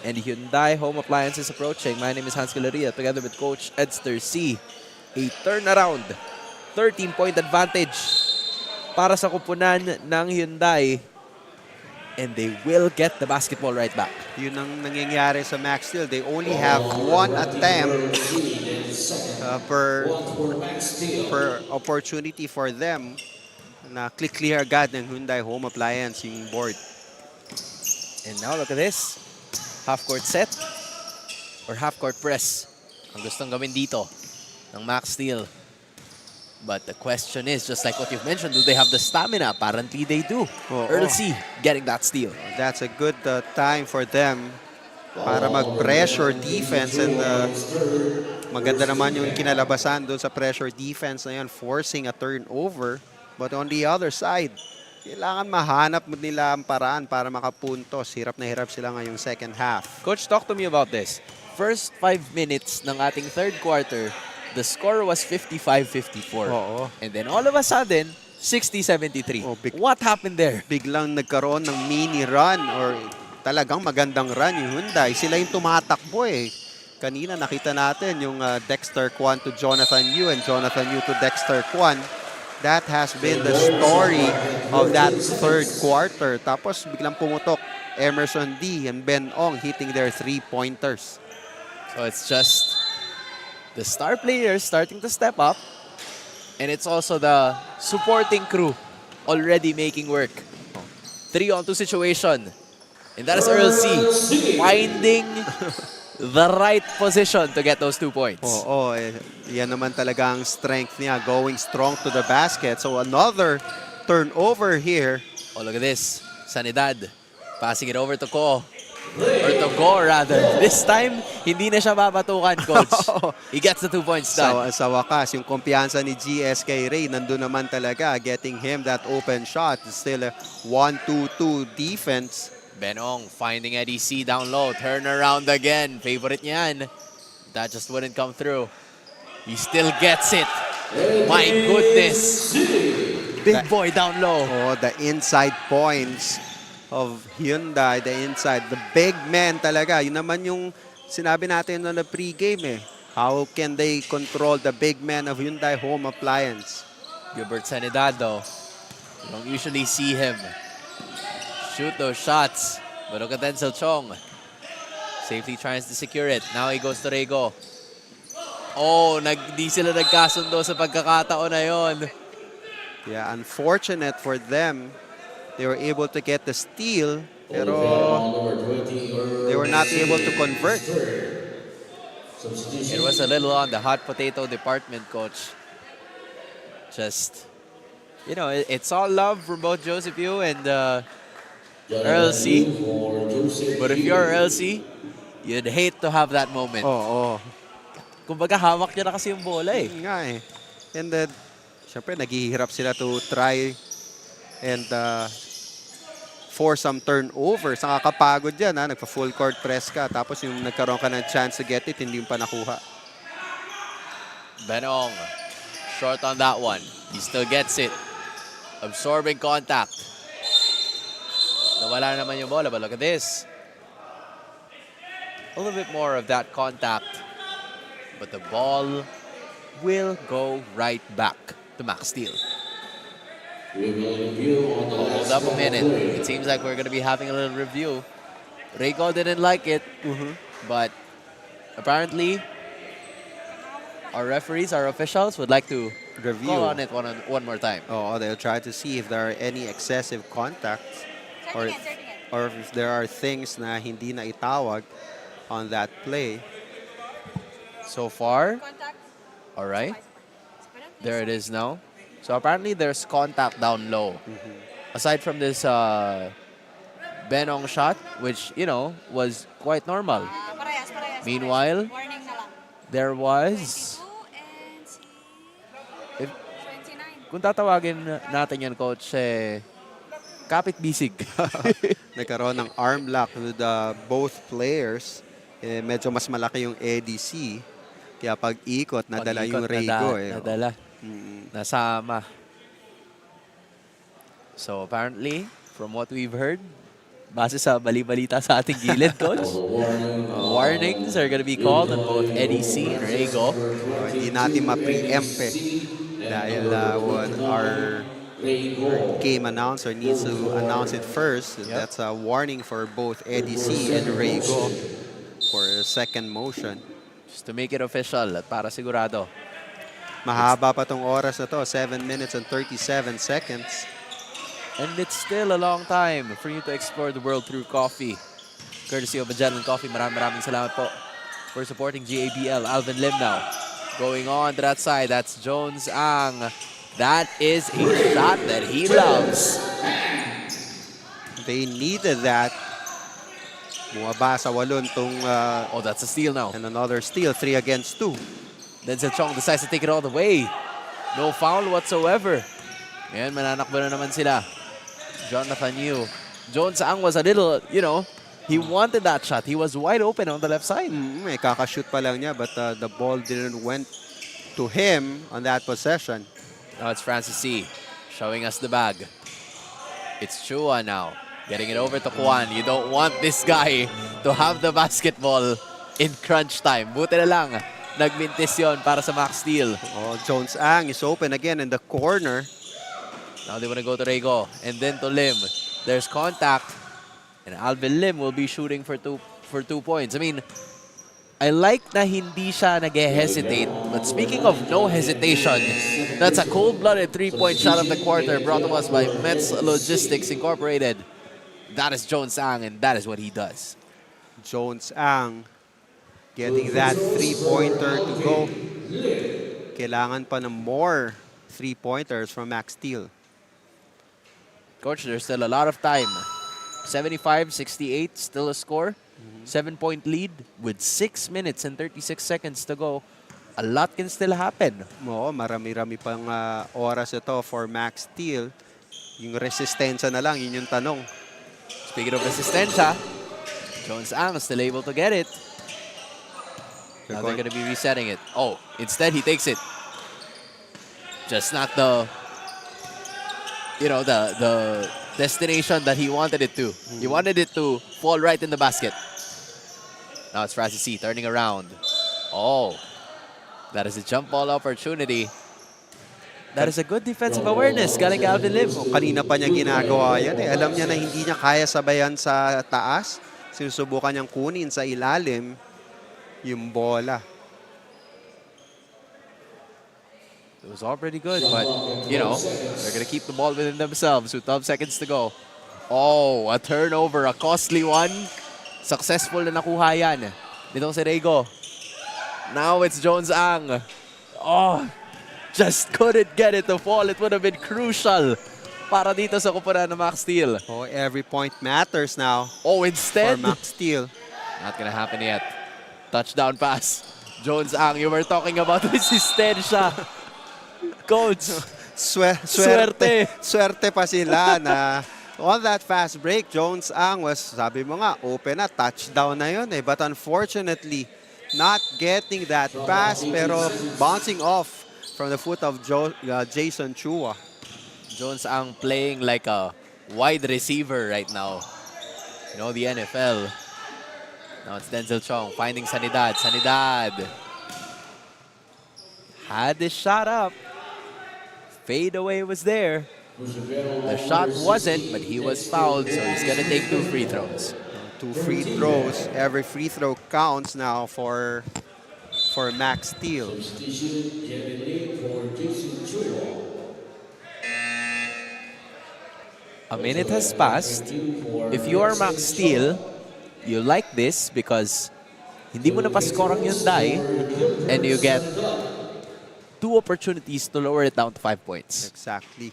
and Hyundai Home Appliances approaching. My name is Hans Galeria, together with Coach Edster C. A turnaround, 13-point advantage para sa kupunan ng Hyundai. And they will get the basketball right back. Yun ang nangyayari sa Maxsteel. They only have one attempt per opportunity for them. na click clear agad ng Hyundai Home Appliance yung board. And now look at this. Half-court set or half-court press ang gustong gawin dito ng Maxsteel. But the question is, just like what you've mentioned, do they have the stamina? Apparently they do. Earl C getting that steal. That's a good time for them para mag-pressure defense, and maganda naman yung kinalabasan doon sa pressure defense na yan, forcing a turnover. But on the other side, kailangan mahanap nila ang paraan para makapuntos. Hirap na hirap sila ngayong second half. Coach, talk to me about this. First 5 minutes ng ating third quarter, the score was 55-54. And then all of a sudden, 60-73. What happened there? Biglang nagkaroon ng mini run or talagang magandang run yung Hyundai. Sila yung tumatakbo eh. Kanina nakita natin yung Dexter Kwan to Jonathan Yu and Jonathan Yu to Dexter Kwan. That has been the story of that third quarter. Tapos biglang pumutok Emerson D and Ben Ong hitting their 3-pointers. So it's just the star players starting to step up, and it's also the supporting crew already making work. 3-on-2 situation. And that is Earl C finding the right position to get those 2 points. Yan naman talaga ang strength niya, going strong to the basket. So another turnover here. Oh, look at this. Sanidad passing it over to Ko. Or to Go, rather. This time, hindi na siya babatukan, Coach. He gets the 2 points done. Sa wakas, yung kumpiyansa ni GS kay Ray, nandun naman talaga, getting him that open shot. Still a 1-2-2 defense. Benong finding Eddie C down low. Turn around again. Favorite niyan. That just wouldn't come through. He still gets it. My goodness. Big boy down low. The inside points of Hyundai, the inside. The big man talaga. Yun naman yung sinabi natin on the pregame eh. How can they control the big man of Hyundai Home Appliance? Gilbert Sanidad though. You don't usually see him shoot those shots. But look at Denzel Chong. Safely tries to secure it. Now he goes to Rego. Oh, di sila nagkasundo sa pagkakataon na yon. Yeah, unfortunate for them. They were able to get the steal, pero they were not able to convert. It was a little on the hot potato department, Coach. Just, you know, it's all love for both Joseph Yu and Earl C. But if you're Earl C, you'd hate to have that moment. Kumbaga, hawak niya na kasi yung bola eh. Nga eh. And then, syempre, naghihirap sila to try and force some turnovers. Nakakapagod yan, ha? Nagpa-full court press ka. Tapos yung nagkaroon ka ng chance to get it, hindi mo pa nakuha. Benong, short on that one. He still gets it. Absorbing contact. Nawala naman yung bola, but look at this. A little bit more of that contact. But the ball will go right back to Maxsteel. Hold up a minute. It seems like we're going to be having a little review. Rego didn't like it, but apparently our referees, our officials would like to review on it one more time. They'll try to see if there are any excessive contacts or if there are things na hindi na itawag on that play. So far, all right. There it is now. So apparently there's contact down low. Aside from this Benong shot, which, you know, was quite normal. Meanwhile, there was... Kung tatawagin natin yan, Coach, kapit bisig. Nagkaroon ng arm lock with both players. Medyo mas malaki yung ADC. Kaya pag-ikot, nadala yung Rego. Nadala. Nasama. So apparently, from what we've heard, base sa bali-balita sa ating gilid, Coach, warnings are gonna be called on both EDC and Rego. Hindi natin ma-preempt dahil our game announcer needs to announce it first. That's a warning for both EDC and Rego for a second motion. Just to make it official at para sigurado. Mahaba pa tong oras na to, 7 minutes and 37 seconds. And it's still a long time for you to explore the world through coffee. Courtesy of Magellan Coffee. Maraming salamat po for supporting GABL. Alvin Lim now going on to that side. That's Jones Ang. That is a shot that he loves. They needed that. Bumaba sa walon tong... oh, that's a steal now. And another steal, 3 against 2. Denzel Chong decides to take it all the way. No foul whatsoever. Ayan, mananakbo na naman sila. Jonathan Yu. Jones Ang was a little, you know, he wanted that shot. He was wide open on the left side. May kakashoot pa lang niya, but the ball didn't went to him on that possession. Now it's Francis C. showing us the bag. It's Chua now. Getting it over to Juan. You don't want this guy to have the basketball in crunch time. Buti na lang. Nagmintis yun para sa Maxsteel. Oh, Jones Ang is open again in the corner. Now they want to go to Rego and then to Lim. There's contact. And Alvin Lim will be shooting for two points. I mean, I like na hindi siya nag-hesitate. But speaking of no hesitation, that's a cold-blooded three-point shot of the quarter brought to us by Mets Logistics Incorporated. That is Jones Ang, and that is what he does. Jones Ang getting that three-pointer to go. Kailangan pa ng more three-pointers from Maxsteel. Coach, there's still a lot of time. 75-68, still a score. 7-point lead with 6 minutes and 36 seconds to go. A lot can still happen. Oo, marami-rami pang oras ito for Maxsteel. Yung resistensya na lang, yun yung tanong. Speaking of resistensya, Jones Ang still able to get it. Now they're going to be resetting it. Oh, instead he takes it. Just not the, you know, the destination that he wanted it to. He wanted it to fall right in the basket. Now it's Francis C turning around. Oh, that is a jump ball opportunity. That is a good defensive awareness galing kay Alvin Lim. Kanina pa niya ginagawa yan. Alam niya na hindi niya kaya sabayan sa taas. Sinusubukan niyang kunin sa ilalim yung bola. It was all pretty good, but, you know, they're going to keep the ball within themselves with 12 seconds to go. Oh, a turnover, a costly one. Successful na nakuha yan nitong si Rego. Now it's Jones Ang. Oh, just couldn't get it to fall. It would have been crucial para dito sa kupunan ng Maxsteel. Oh, every point matters now. Oh, instead, for Maxsteel. Not gonna happen yet. Touchdown pass. Jones Ang, you were talking about resistensya. Coach, swerte pa sila na on that fast break, Jones Ang was, sabi mo nga, open na, touchdown na yun eh. But unfortunately, not getting that pass, pero bouncing off from the foot of Jason Chua. Jones Ang playing like a wide receiver right now. You know, the NFL. Now it's Denzel Chong finding Sanidad. Sanidad had his shot up. Fade away was there. The shot wasn't, but he was fouled, so he's going to take 2 free throws. 2 free throws. Every free throw counts now for Maxsteel. A minute has passed. If you are Maxsteel, you like this because hindi mo na pa-score ang Hyundai and you get 2 opportunities to lower it down to 5 points. Exactly.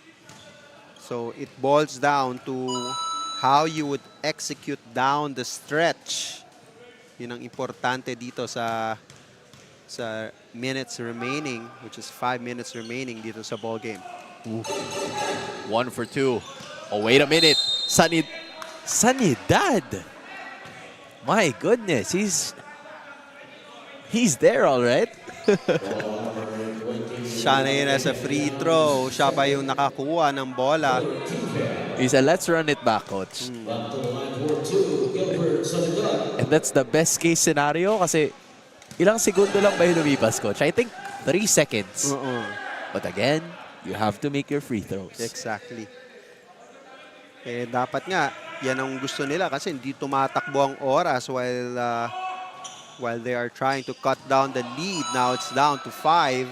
So it boils down to how you would execute down the stretch. Yun ang importante dito sa minutes remaining, which is 5 minutes remaining dito sa ball game. 1 for 2. Oh, wait a minute. Sanidad. My goodness, he's there all right. Siya na yun sa free throw. Siya pa yung nakakuha ng bola. He said, let's run it back, coach. And that's the best case scenario kasi ilang segundo lang ba yung lumipas, coach? I think 3 seconds. But again, you have to make your free throws. Exactly. Eh, dapat nga, yan ang gusto nila kasi hindi tumatakbo ang oras while they are trying to cut down the lead. Now it's down to 5.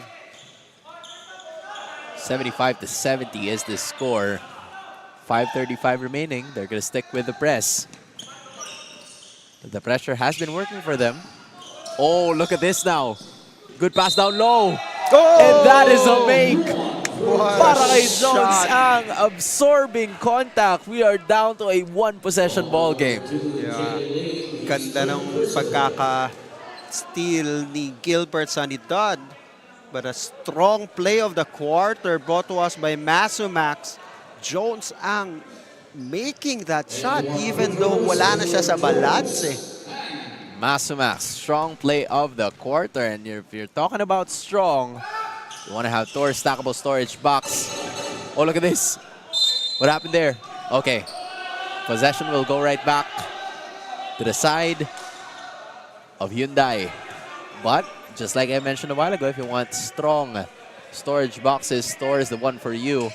75-70 is the score. 5:35 remaining. They're going to stick with the press. The pressure has been working for them. Oh, look at this now. Good pass down low. And that is a make. Para kay Jones ang absorbing contact. We are down to a one-possession ball game. Yeah. Ganda ng pagkaka-steal ni Gilbert Sanidad. But a strong play of the quarter brought to us by Max. Jones ang making that shot even though wala na siya sa balance eh. Max, strong play of the quarter. And if you're talking about strong, you want to have Thor's stackable storage box. Oh, look at this. What happened there? Okay. Possession will go right back to the side of Hyundai. But, just like I mentioned a while ago, if you want strong storage boxes, Thor is the one for you.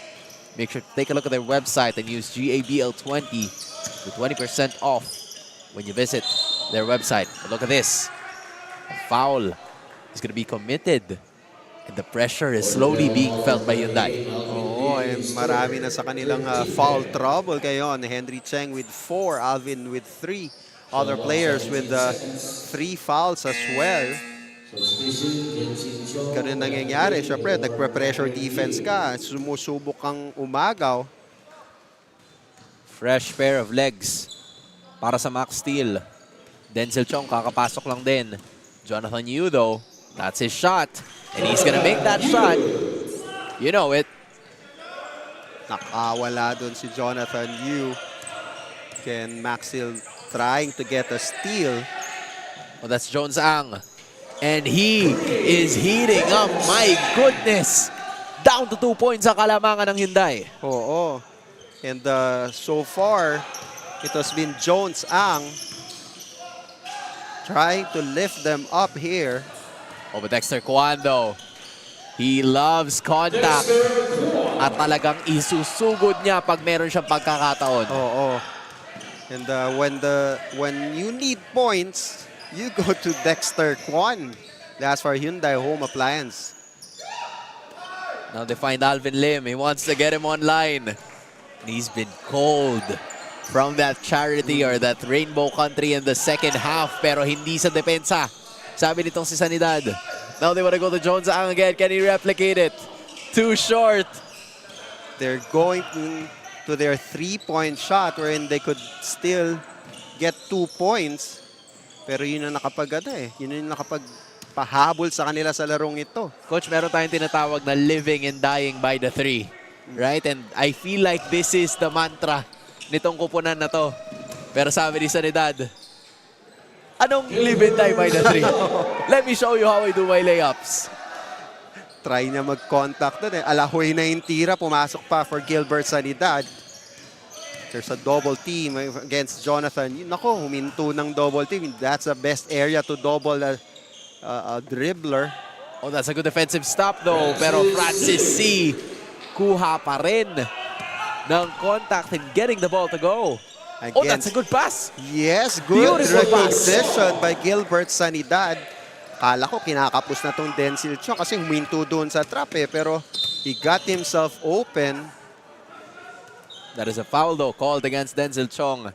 Make sure to take a look at their website and use GABL20 with 20% off when you visit their website. But look at this. A foul is going to be committed. And the pressure is slowly being felt by Hyundai. Oo, eh, marami na sa kanilang foul trouble ngayon. Henry Cheng with 4, Alvin with 3. Other players with 3 fouls as well. Ganun nangyayari. Siyempre, nagpe-pressure defense ka. Sumusubok kang umagaw. Fresh pair of legs para sa Maxsteel. Denzel Chong kakapasok lang din. Jonathan Yu though, that's his shot. And he's gonna make that shot. You know it. Nakawala dun si Jonathan Yu. Again, Maxsteel trying to get a steal. Well, that's Jones Ang. And he is heating up. My goodness. Down to 2 points ang kalamangan ng Hyundai. Oo. And so far, it has been Jones Ang trying to lift them up here. Oh, but Dexter Kwan though, he loves contact. At talagang isusugod niya pag meron siyang pagkakataon. Oo. And when you need points, you go to Dexter Kwan. That's for Hyundai Home Appliance. Now they find Alvin Lim. He wants to get him online. And he's been cold from that charity or that rainbow country in the second half. Pero hindi sa depensa. Sabi nitong si Sanidad. Now they want to go to Jones Ang again. Can he replicate it? Too short. They're going to their 3-point shot wherein they could still get 2 points. Pero yun ang yun ang nakapagpahabol sa kanila sa larong ito. Coach, meron tayong tinatawag na living and dying by the 3. Right? And I feel like this is the mantra nitong kupunan na to. Pero sabi ni Sanidad, anong live and die by the 3? Let me show you how I do my layups. Try niya mag-contact doon eh. Alahoy na yung tira, pumasok pa for Gilbert Sanidad. There's a double team against Jonathan. Nako, huminto ng double team. That's the best area to double a dribbler. Oh, that's a good defensive stop though. Pero Francis C. kuha pa rin ng contact and getting the ball to go. Against, oh, that's a good pass. Yes, good Beautiful recognition by Gilbert Sanidad. Kala ko kinakapos na tong Denzel Chong kasi huminto doon sa trap eh. Pero he got himself open. That is a foul though, called against Denzel Chong.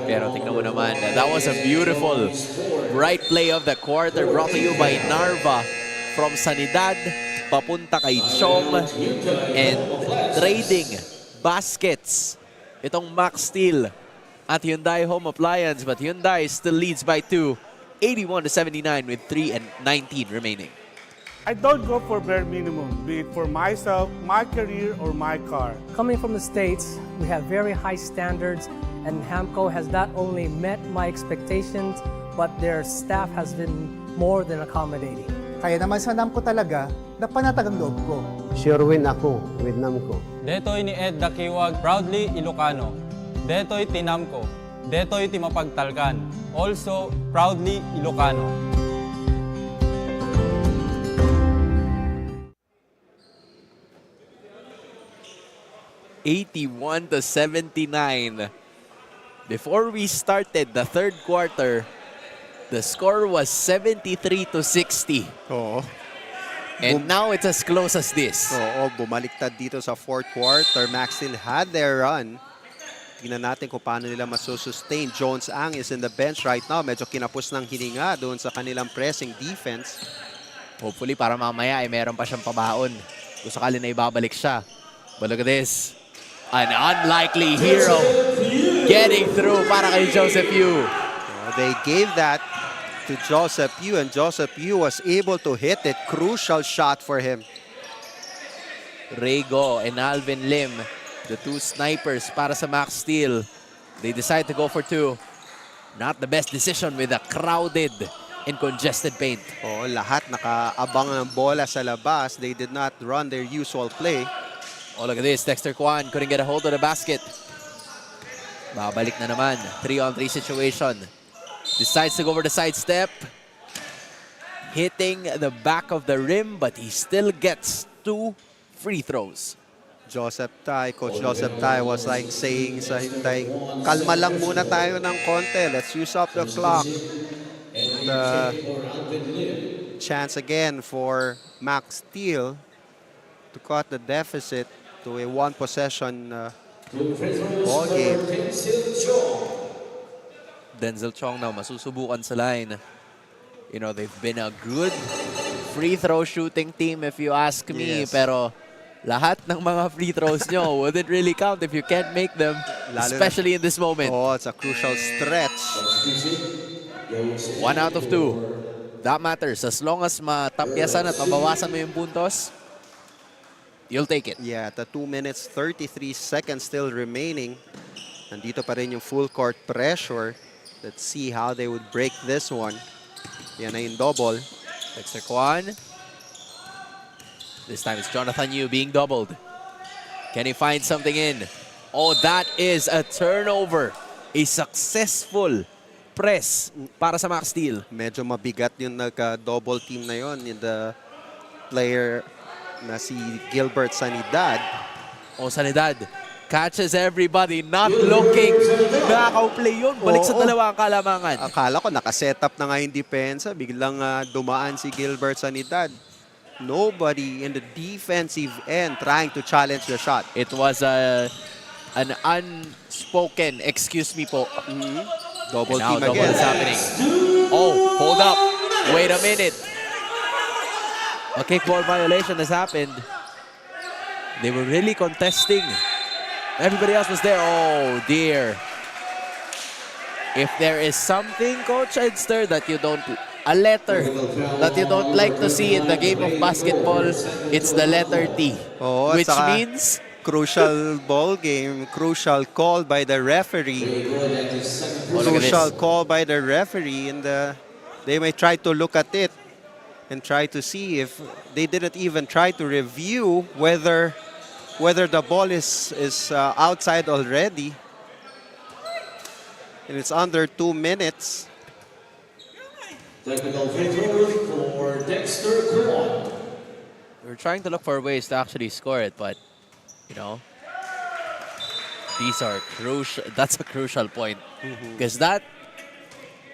Pero tingnan mo naman, that was a beautiful right play of the quarter brought to you by Narva from Sanidad papunta kay Chong and trading baskets. Itong Maxsteel at Hyundai Home Appliance, but Hyundai still leads by 2, 81-79 with 3:19 remaining. I don't go for bare minimum, be it for myself, my career, or my car. Coming from the States, we have very high standards, and Namco has not only met my expectations, but their staff has been more than accommodating. Kaya naman sa Namco talaga, napanatag ang loob ko. Sure win ako with Namco. Detoy ni Ed Dakiwag, proudly Ilocano. Detoy ti Namco. Detoy ti mapagtalkan. Also, proudly Ilocano. 81-79. Before we started the third quarter, the score was 73-60. Oo. And now it's as close as this. Oo, bumaliktad dito sa fourth quarter. Maxsteel had their run. Tingnan natin kung paano nila masusustain. Jones Ang is in the bench right now. Medyo kinapos ng hininga doon sa kanilang pressing defense. Hopefully para mamaya ay meron pa siyang pabaon. Kung sakali na ibabalik siya. But look at this. An unlikely hero getting through para kay Joseph Yu. They gave that to Joseph Yu, and Joseph Yu was able to hit it. Crucial shot for him. Rego and Alvin Lim, the two snipers para sa Maxsteel. They decide to go for two. Not the best decision with a crowded and congested paint. Oh, lahat nakaabang ng bola sa labas. They did not run their usual play. Oh, look at this. Dexter Kwan couldn't get a hold of the basket. Babalik na naman. 3-on-3 situation. Decides to go over the sidestep. Hitting the back of the rim, but he still gets 2 free throws. Coach Joseph Tai was like saying sa Hyundai, kalma lang muna tayo ng konti. Let's use up the clock. The chance again for Maxsteel to cut the deficit to a one-possession ball game. Denzel Chong now masusubukan sa line. You know, they've been a good free throw shooting team if you ask me. Yes. Pero lahat ng mga free throws nyo wouldn't really count if you can't make them, especially in this moment. Oh, it's a crucial stretch. 1 out of 2. That matters. As long as matapyasan at mabawasan mo yung puntos, you'll take it. Yeah, at the 2 minutes, 33 seconds still remaining. Nandito pa rin yung full court pressure. Let's see how they would break this one. Yan na yung double. Dexter Kwan. This time it's Jonathan Yu being doubled. Can he find something in? Oh, that is a turnover. A successful press para sa Maxsteel. Medyo mabigat yung nag-double team na yon in the player na si Gilbert Sanidad. Oh, Sanidad catches everybody, not looking. Nakaka-play yun. Balik sa dalawa ang kalamangan. Akala ko nakaset up na nga yung depensa. Biglang dumaan si Gilbert Sanidad. Nobody in the defensive end trying to challenge the shot. It was an unspoken, excuse me po. Double And now team double again. is happening. Oh, hold up. Wait a minute. A kickball violation has happened. They were really contesting. Everybody else was there. Oh, dear. If there is something, Coach Edster, that you don't, a letter that you don't like to see in the game of basketball, it's the letter T. Oh, which means crucial ball game, crucial call by the referee. Crucial call by the referee, and they may try to look at it and try to see if they didn't even try to review whether the ball is outside already. And it's under 2 minutes. Technical free throw for Dexter Kwan. we're trying to look for ways to actually score it, but you know, these are crucial. That's a crucial point because that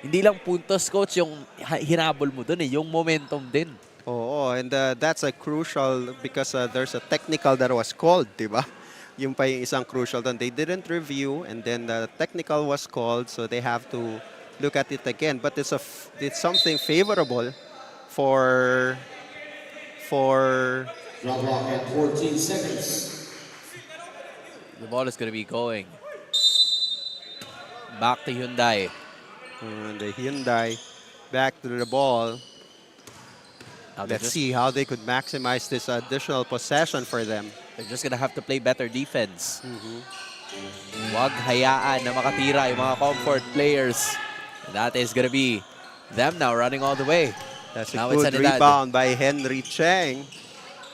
hindi lang puntos, Coach, yung hinabol mo dun yung momentum din. Oh, and that's a crucial because there's a technical that was called, diba? Yung pa yung isang crucial doon. They didn't review, and then the technical was called, so they have to look at it again. But it's something favorable for Drop clock at 14 seconds. The ball is going to be going back to Hyundai. And the Hyundai back to the ball. Let's see how they could maximize this additional possession for them. They're just gonna have to play better defense. Huwag hayaan na makatira yung mga comfort players. And that is gonna be them now running all the way. That's a now good rebound by Henry Cheng.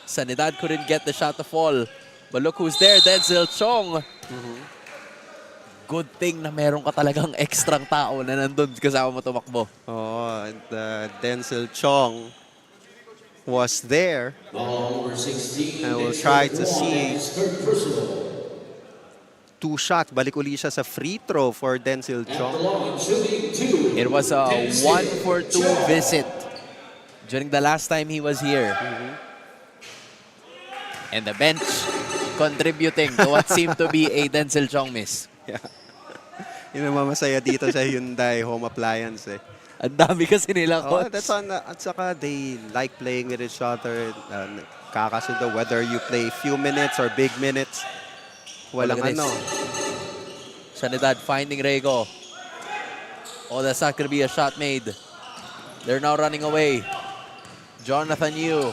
Sanidad couldn't get the shot to fall. But look who's there, Denzel Chong. Good thing na meron ka talagang ekstrang tao na nandun kasama mo tumakbo. Oh, and Denzel Chong was there. Number 16. And we'll try to see 2 shots. Balik uli siya sa free throw for Denzel Chong. It was a 1-for-2 visit. during the last time he was here. And the bench contributing to what seemed to be a Denzel Chong miss. Yeah. Yun ang masaya dito sa Hyundai home appliance eh. Ang dami kasi nila, Oh, coach. that's on. At saka they like playing with each other. Kakasundo whether you play few minutes or big minutes. Walang Look at ano. this. Sanidad finding Rego. Oh, that's not going to be a shot made. They're now running away. Jonathan Yu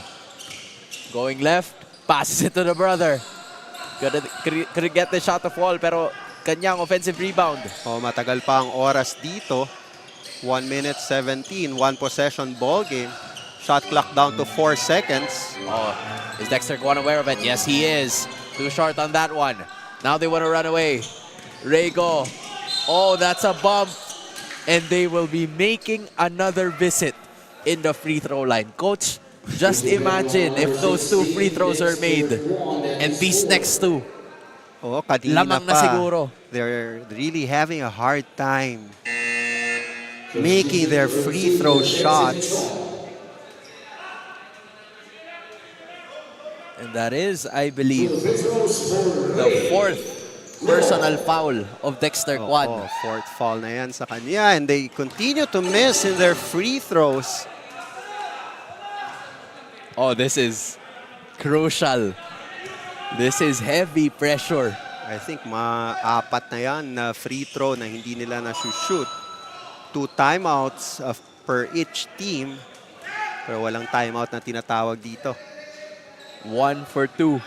going left. Passes it to the brother. Could get the shot to fall, pero kanyang offensive rebound. Oh, matagal pa ang oras dito. 1 minute 17, one possession ball game. Shot clock down to 4 seconds. Oh, is Dexter Kwan aware of it? Yes, he is. Too short on that one. Now they want to run away. Rego. Oh, that's a bump. And they will be making another visit in the free throw line. Coach, just imagine if those 2 free throws are made and these next 2. Oh, kanina Lamang na pa. siguro. They're really having a hard time making their free throw shots. And that is, I believe, the 4th personal foul of Dexter Kwan. Oh, 4th foul na yan sa kanya. And they continue to miss in their free throws. Oh, this is crucial. This is heavy pressure. I think ma-4 na yan na free throw na hindi nila na-shoot. 2 timeouts per each team. Pero walang timeout na tinatawag dito. 1 for 2.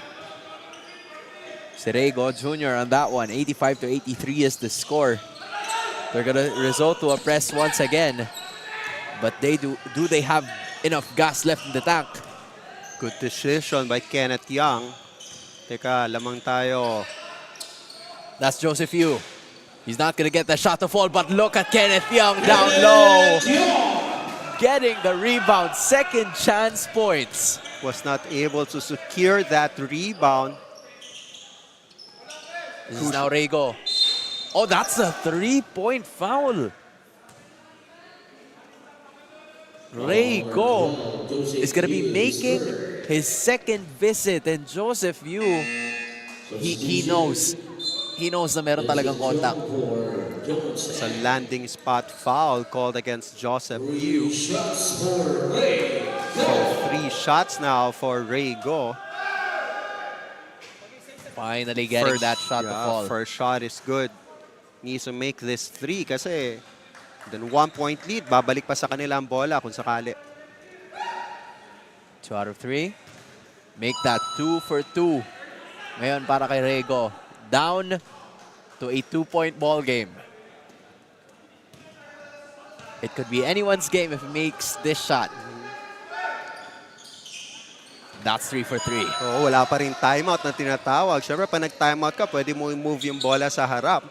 Serego Jr. on that one. 85-83 is the score. They're going to resort to a press once again. But do they have enough gas left in the tank? Good decision by Kenneth Young. Teka, lamang tayo. That's Joseph Yu. He's not going to get the shot to fall, but look at Kenneth Young down low. Getting the rebound. Second chance points. Was not able to secure that rebound. This is now Rego. Oh, that's a 3-point foul. Rego is going to be making his second visit, and Joseph Yu, he knows. He knows na meron talagang contact. It's a landing spot foul called against Joseph Yu. So 3 shots now for Rego. Finally getting that shot to fall. First shot is good. Needs to make this 3 kasi then 1-point lead. Babalik pa sa kanila ang bola kung sakali. 2 out of 3. Make that 2 for 2. Ngayon para kay Rego. Down to a 2-point ball game. It could be anyone's game if he makes this shot. That's 3 for 3. Oo, wala pa rin timeout na tinatawag. Siyempre, pag nag-timeout ka, pwede mo i-move yung bola sa harap.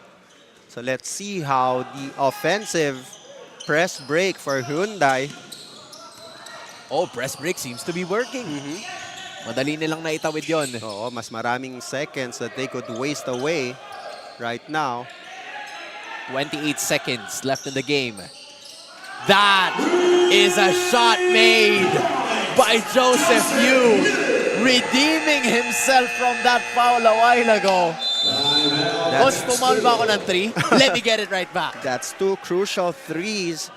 So let's see how the offensive press break for Hyundai. Oh, press break seems to be working. Madali nilang naitawid yon. Oo, mas maraming seconds that they could waste away right now. 28 seconds left in the game. That is a shot made by Joseph Yu, redeeming himself from that foul a while ago. Coach, pumaul ba ako ng 3? Let me get it right back. That's 2 crucial threes.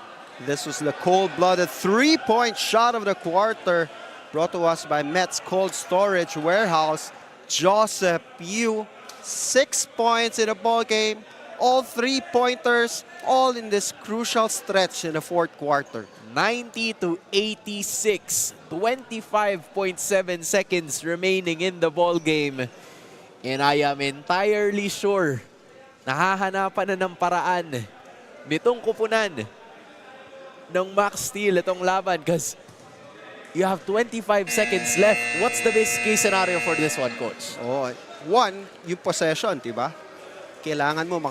This was the cold-blooded 3-point shot of the quarter, brought to us by Mets Cold Storage Warehouse. Joseph Yu, 6 points in the ball game. All 3-pointers, all in this crucial stretch in the 4th quarter. 90-86, 25.7 seconds remaining in the ball game. And I am entirely sure nahahanapan na ng paraan nitong kupunan ng Maxsteel itong laban because you have 25 seconds left. What's the best case scenario for this one, Coach? Oh, 1, yung possession, diba? Kailangan mo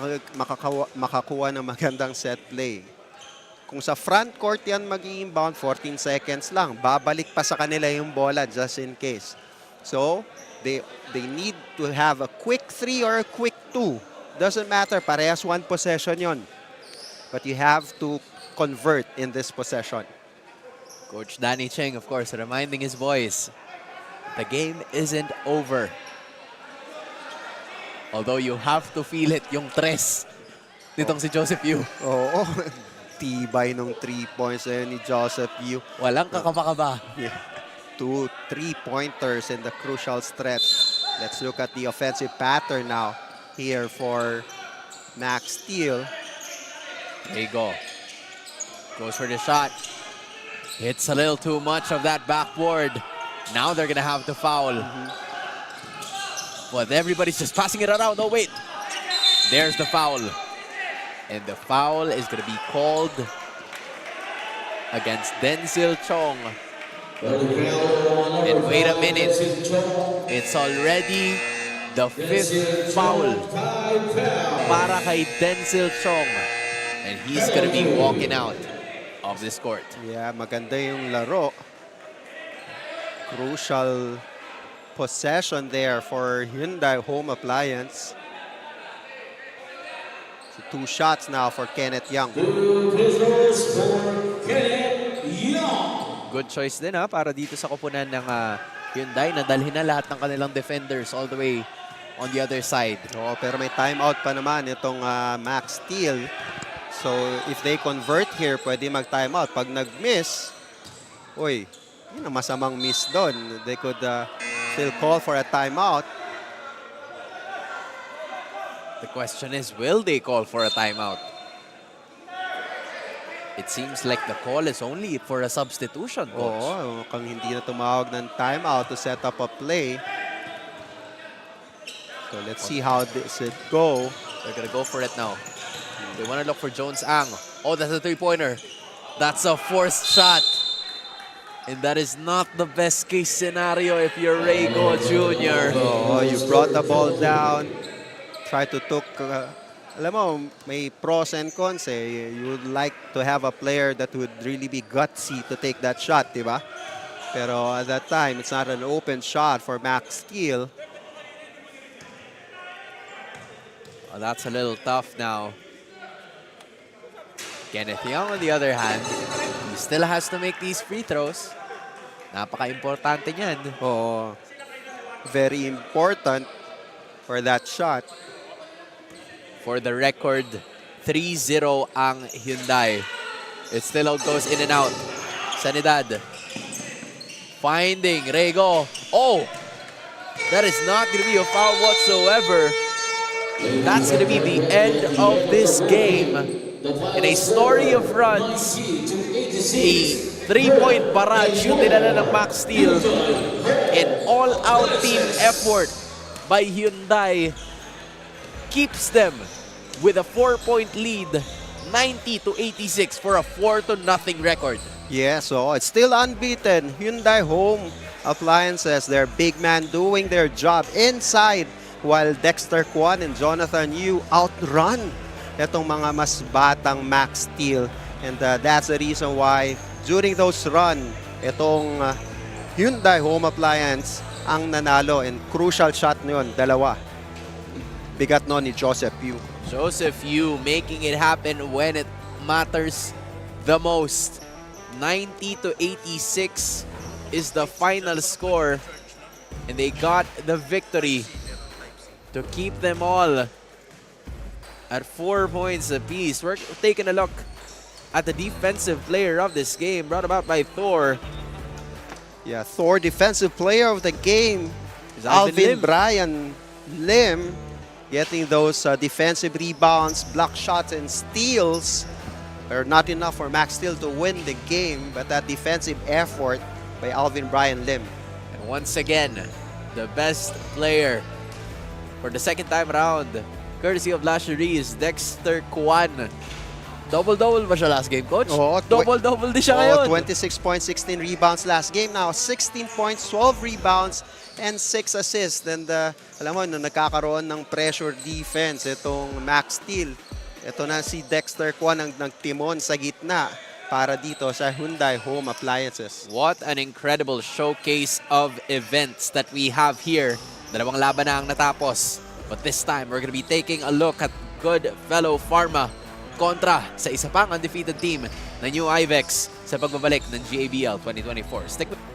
makakuha ng magandang set play. Kung sa front court yan mag-inbound, 14 seconds lang. Babalik pa sa kanila yung bola just in case. So, they need to have a quick 3 or a quick 2. Doesn't matter, parehas 1 possession yon. But you have to convert in this possession. Coach Danny Cheng, of course, reminding his boys, the game isn't over. Although you have to feel it, yung tres nitong si Joseph Yu. Oo. Tibay nung 3 points ni Joseph Yu. Walang kakaba-kaba. Yeah. 2 3-pointers in the crucial stretch. Let's look at the offensive pattern now here for Maxsteel. There you go. Goes for the shot. Hits a little too much of that backboard. Now they're gonna have to foul. But everybody's just passing it around. Oh, wait. There's the foul. And the foul is gonna be called against Denzel Chong. And wait a minute. It's already the 5th foul para kay Denzel Chong. And he's gonna be walking out of this court. Yeah, maganda yung laro. Crucial possession there for Hyundai Home Appliance. So 2 shots now for Kenneth Young. Good choice din para dito sa kupunan ng Hyundai na dalhin na lahat ng kanilang defenders all the way on the other side. Oo, pero may timeout pa naman itong Maxsteel. So if they convert here, pwede mag-timeout. Pag nag-miss, uy, yun ang masamang miss doon. They could still call for a timeout. The question is, will they call for a timeout? It seems like the call is only for a substitution, Coach. Oo, kung hindi na tumawag ng timeout to set up a play. So let's see how this it go. They're gonna go for it now. They want to look for Jones Ang. Oh, that's a 3-pointer. That's a forced shot. And that is not the best case scenario if you're Rego Jr. Oh, you brought the ball down. Try to took... alam mo, may pros and cons eh. You would like to have a player that would really be gutsy to take that shot, di ba? Pero at that time, it's not an open shot for Maxsteel. Oh, that's a little tough now. Kenneth Young, on the other hand, he still has to make these free throws. Napaka-importante niyan. Oh, very important for that shot. For the record, 3-0 ang Hyundai. It still goes in and out. Sanidad. Finding Rego. Oh! That is not going to be a foul whatsoever. That's going to be the end of this game. In a story of runs, a 3-point barrage yung dinala ng Maxsteel. An all-out team effort by Hyundai keeps them with a 4-point lead, 90-86 for a 4-0 record. Yeah, so it's still unbeaten. Hyundai Home Appliances, their big man doing their job inside while Dexter Kwan and Jonathan Yu outrun itong mga mas batang Maxsteel. And that's the reason why during those run, itong Hyundai Home Appliance ang nanalo, and crucial shot yun, dalawa. Bigat no ni Joseph Yu. Joseph Yu making it happen when it matters the most. 90-86 is the final score, and they got the victory to keep them all at 4 points apiece. We're taking a look at the defensive player of this game, brought about by Thor. Yeah, Thor, defensive player of the game. Is Alvin Brian Lim getting those defensive rebounds, block shots, and steals. Are not enough for Maxsteel to win the game, but that defensive effort by Alvin Brian Lim. And once again, the best player for the second time around, courtesy of Lasherie, is Dexter Kwan. Double-double ba siya last game, Coach? Oo, Double-double din siya ngayon. 26 points, 16 rebounds last game. Now, 16 points, 12 rebounds, and 6 assists. And alam mo, nung nagkakaroon ng pressure defense, itong Maxsteel, ito na si Dexter Kwan ang nagtimon sa gitna para dito sa Hyundai Home Appliances. What an incredible showcase of events that we have here. Dalawang laban na ang natapos. But this time, we're going to be taking a look at good fellow Pharma kontra sa isa pang undefeated team na New Ivex. sa pagbabalik ng GABL 2024. Stick with